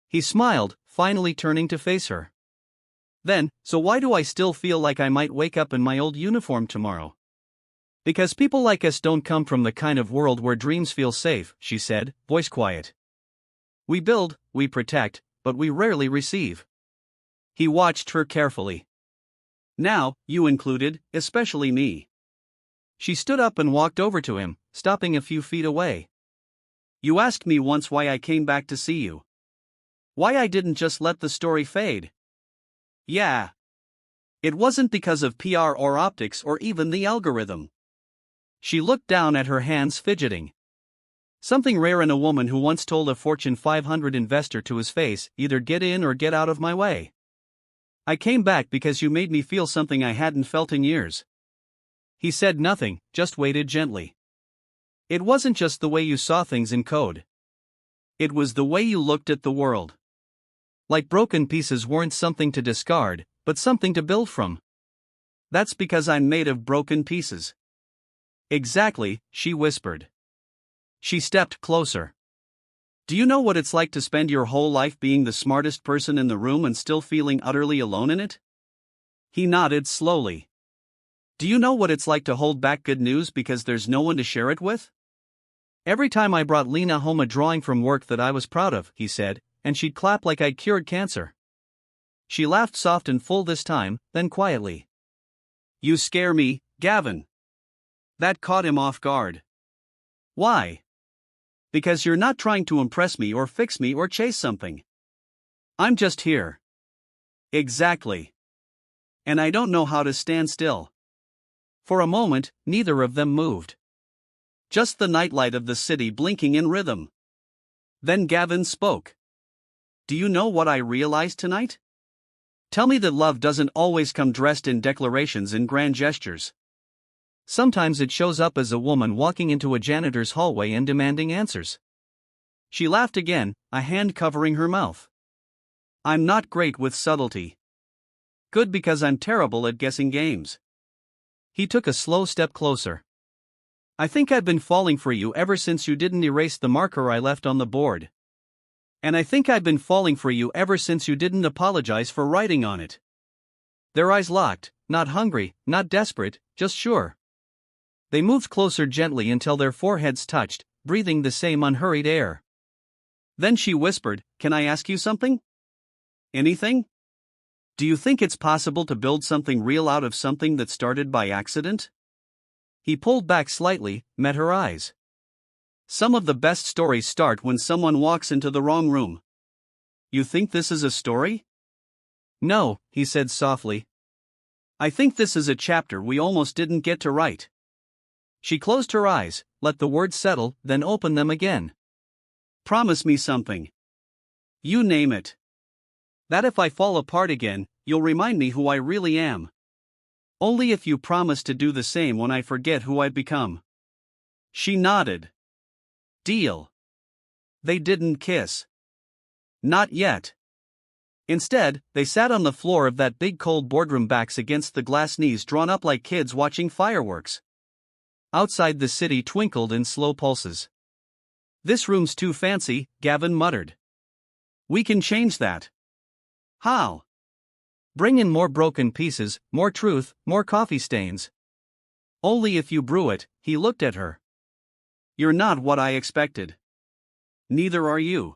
S1: He smiled, finally turning to face her. Then, so why do I still feel like I might wake up in my old uniform tomorrow? Because people like us don't come from the kind of world where dreams feel safe, she said, voice quiet. We build, we protect, but we rarely receive. He watched her carefully. Now, you included, especially me. She stood up and walked over to him, stopping a few feet away. You asked me once why I came back to see you. Why I didn't just let the story fade. Yeah. It wasn't because of PR or optics or even the algorithm. She looked down at her hands, fidgeting. Something rare in a woman who once told a Fortune 500 investor to his face, either get in or get out of my way. I came back because you made me feel something I hadn't felt in years. He said nothing, just waited gently. It wasn't just the way you saw things in code. It was the way you looked at the world. Like broken pieces weren't something to discard, but something to build from. That's because I'm made of broken pieces. Exactly, she whispered. She stepped closer. Do you know what it's like to spend your whole life being the smartest person in the room and still feeling utterly alone in it? He nodded slowly. Do you know what it's like to hold back good news because there's no one to share it with? Every time I brought Lena home a drawing from work that I was proud of, he said, and she'd clap like I'd cured cancer. She laughed soft and full this time, then quietly. You scare me, Gavin. That caught him off guard. Why? Because you're not trying to impress me or fix me or chase something. I'm just here. Exactly. And I don't know how to stand still. For a moment, neither of them moved. Just the nightlight of the city blinking in rhythm. Then Gavin spoke. Do you know what I realized tonight? Tell me that love doesn't always come dressed in declarations and grand gestures. Sometimes it shows up as a woman walking into a janitor's hallway and demanding answers. She laughed again, a hand covering her mouth. I'm not great with subtlety. Good, because I'm terrible at guessing games. He took a slow step closer. I think I've been falling for you ever since you didn't erase the marker I left on the board. And I think I've been falling for you ever since you didn't apologize for writing on it. Their eyes locked, not hungry, not desperate, just sure. They moved closer gently until their foreheads touched, breathing the same unhurried air. Then she whispered, Can I ask you something? Anything? Do you think it's possible to build something real out of something that started by accident? He pulled back slightly, met her eyes. Some of the best stories start when someone walks into the wrong room. You think this is a story? No, he said softly. I think this is a chapter we almost didn't get to write. She closed her eyes, let the words settle, then opened them again. Promise me something. You name it. That if I fall apart again, you'll remind me who I really am. Only if you promise to do the same when I forget who I've become. She nodded. Deal. They didn't kiss. Not yet. Instead, they sat on the floor of that big cold boardroom, backs against the glass, knees drawn up like kids watching fireworks. Outside, the city twinkled in slow pulses. This room's too fancy, Gavin muttered. We can change that. How? Bring in more broken pieces, more truth, more coffee stains. Only if you brew it, he looked at her. You're not what I expected. Neither are you.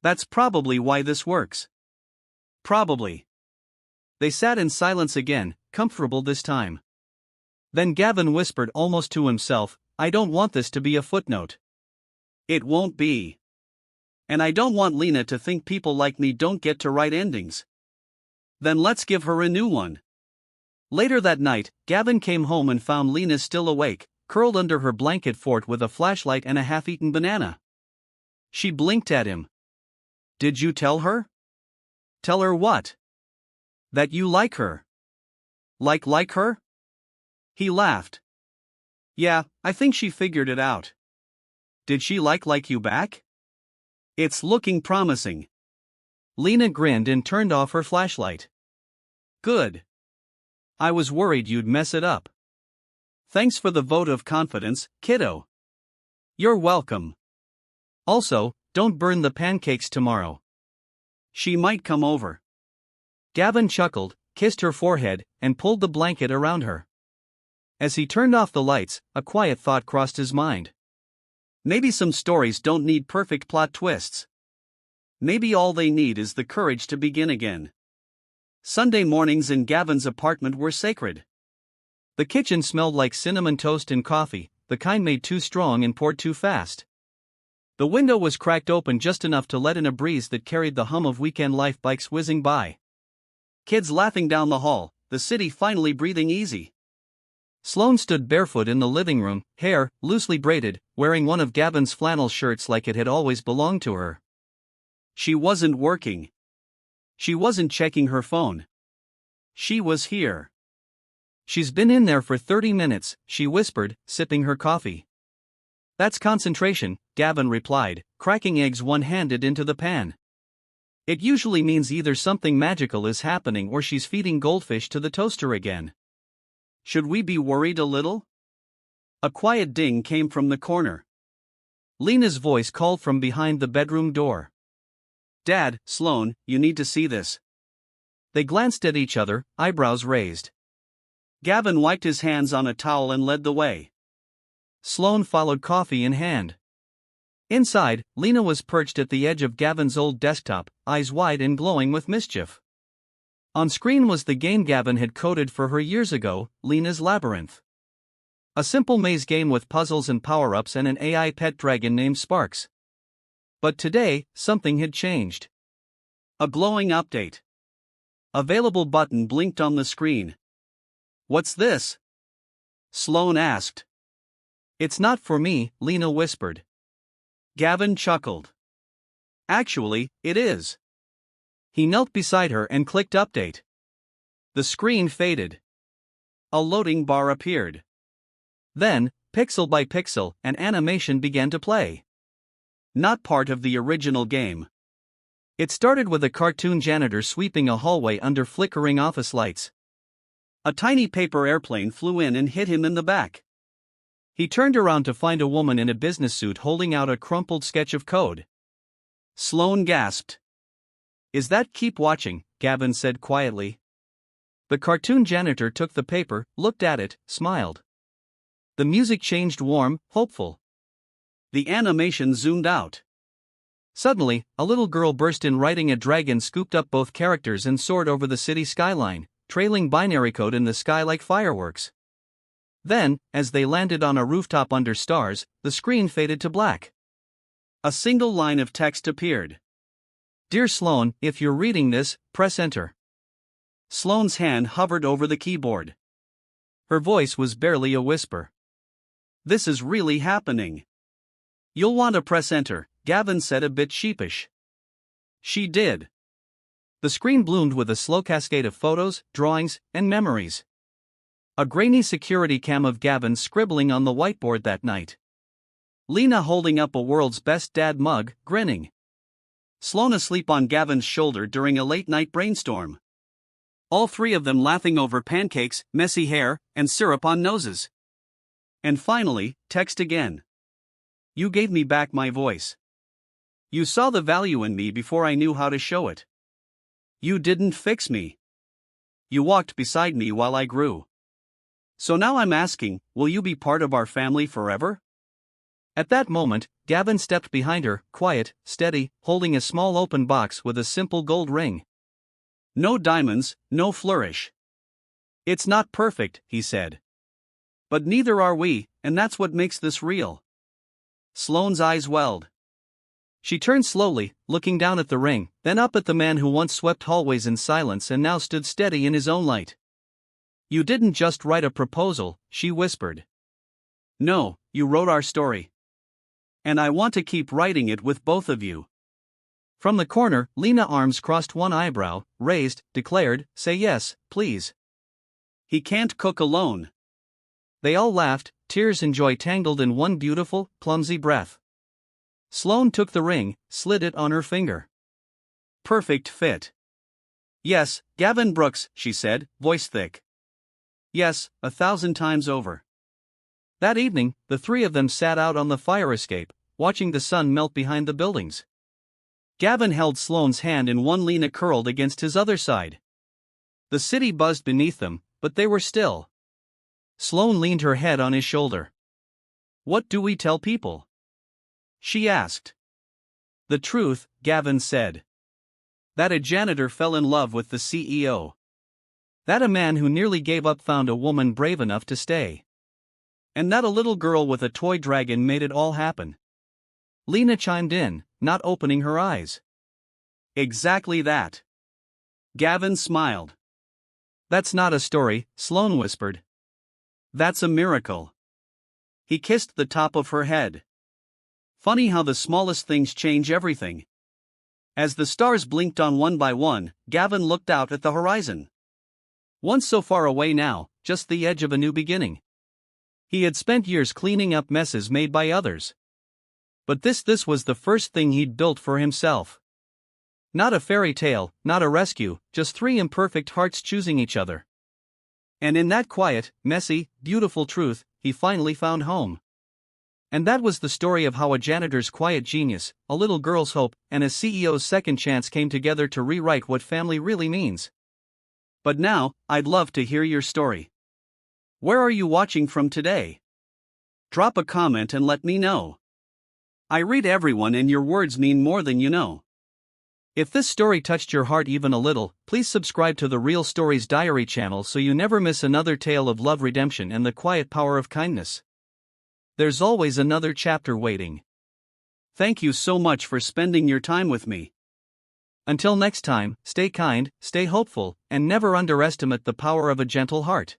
S1: That's probably why this works. Probably. They sat in silence again, comfortable this time. Then Gavin whispered almost to himself, I don't want this to be a footnote. It won't be. And I don't want Lena to think people like me don't get to write endings. Then let's give her a new one. Later that night, Gavin came home and found Lena still awake, curled under her blanket fort with a flashlight and a half-eaten banana. She blinked at him. Did you tell her? Tell her what? That you like her. Like her? He laughed. Yeah, I think she figured it out. Did she like you back? It's looking promising. Lena grinned and turned off her flashlight. Good. I was worried you'd mess it up. Thanks for the vote of confidence, kiddo. You're welcome. Also, don't burn the pancakes tomorrow. She might come over. Gavin chuckled, kissed her forehead, and pulled the blanket around her. As he turned off the lights, a quiet thought crossed his mind. Maybe some stories don't need perfect plot twists. Maybe all they need is the courage to begin again. Sunday mornings in Gavin's apartment were sacred. The kitchen smelled like cinnamon toast and coffee, the kind made too strong and poured too fast. The window was cracked open just enough to let in a breeze that carried the hum of weekend life, bikes whizzing by. Kids laughing down the hall, the city finally breathing easy. Sloane stood barefoot in the living room, hair loosely braided, wearing one of Gavin's flannel shirts like it had always belonged to her. She wasn't working. She wasn't checking her phone. She was here. She's been in there for 30 minutes, she whispered, sipping her coffee. That's concentration, Gavin replied, cracking eggs one-handed into the pan. It usually means either something magical is happening or she's feeding goldfish to the toaster again. Should we be worried a little? A quiet ding came from the corner. Lena's voice called from behind the bedroom door. Dad, Sloane, you need to see this. They glanced at each other, eyebrows raised. Gavin wiped his hands on a towel and led the way. Sloane followed, coffee in hand. Inside, Lena was perched at the edge of Gavin's old desktop, eyes wide and glowing with mischief. On screen was the game Gavin had coded for her years ago, Lena's Labyrinth. A simple maze game with puzzles and power-ups and an AI pet dragon named Sparks. But today, something had changed. A glowing update. Available button blinked on the screen. What's this? Sloane asked. It's not for me, Lena whispered. Gavin chuckled. Actually, it is. He knelt beside her and clicked update. The screen faded. A loading bar appeared. Then, pixel by pixel, an animation began to play. Not part of the original game. It started with a cartoon janitor sweeping a hallway under flickering office lights. A tiny paper airplane flew in and hit him in the back. He turned around to find a woman in a business suit holding out a crumpled sketch of code. Sloane gasped. Is that keep watching? Gavin said quietly. The cartoon janitor took the paper, looked at it, smiled. The music changed warm, hopeful. The animation zoomed out. Suddenly, a little girl burst in riding a dragon, scooped up both characters and soared over the city skyline, trailing binary code in the sky like fireworks. Then, as they landed on a rooftop under stars, the screen faded to black. A single line of text appeared. Dear Sloane, if you're reading this, press enter. Sloane's hand hovered over the keyboard. Her voice was barely a whisper. This is really happening. You'll want to press enter, Gavin said, a bit sheepish. She did. The screen bloomed with a slow cascade of photos, drawings, and memories. A grainy security cam of Gavin scribbling on the whiteboard that night. Lena holding up a world's best dad mug, grinning. Sloane asleep on Gavin's shoulder during a late-night brainstorm. All three of them laughing over pancakes, messy hair, and syrup on noses. And finally, text again. You gave me back my voice. You saw the value in me before I knew how to show it. You didn't fix me. You walked beside me while I grew. So now I'm asking, will you be part of our family forever? At that moment, Gavin stepped behind her, quiet, steady, holding a small open box with a simple gold ring. No diamonds, no flourish. It's not perfect, he said. But neither are we, and that's what makes this real. Sloane's eyes welled. She turned slowly, looking down at the ring, then up at the man who once swept hallways in silence and now stood steady in his own light. You didn't just write a proposal, she whispered. No, you wrote our story. And I want to keep writing it with both of you. From the corner, Lena, arms crossed, one eyebrow raised, declared, say yes, please. He can't cook alone. They all laughed, tears and joy tangled in one beautiful, clumsy breath. Sloane took the ring, slid it on her finger. Perfect fit. Yes, Gavin Brooks, she said, voice thick. Yes, 1,000 times over. That evening, the three of them sat out on the fire escape, watching the sun melt behind the buildings. Gavin held Sloane's hand in one, Lena curled against his other side. The city buzzed beneath them, but they were still. Sloane leaned her head on his shoulder. What do we tell people? She asked. The truth, Gavin said. That a janitor fell in love with the CEO. That a man who nearly gave up found a woman brave enough to stay. And that a little girl with a toy dragon made it all happen. Lena chimed in, not opening her eyes. Exactly that. Gavin smiled. That's not a story, Sloane whispered. That's a miracle. He kissed the top of her head. Funny how the smallest things change everything. As the stars blinked on one by one, Gavin looked out at the horizon. Once so far away now, just the edge of a new beginning. He had spent years cleaning up messes made by others. But this was the first thing he'd built for himself. Not a fairy tale, not a rescue, just three imperfect hearts choosing each other. And in that quiet, messy, beautiful truth, he finally found home. And that was the story of how a janitor's quiet genius, a little girl's hope, and a CEO's second chance came together to rewrite what family really means. But now, I'd love to hear your story. Where are you watching from today? Drop a comment and let me know. I read everyone and your words mean more than you know. If this story touched your heart even a little, please subscribe to the Real Stories Diary channel so you never miss another tale of love, redemption, and the quiet power of kindness. There's always another chapter waiting. Thank you so much for spending your time with me. Until next time, stay kind, stay hopeful, and never underestimate the power of a gentle heart.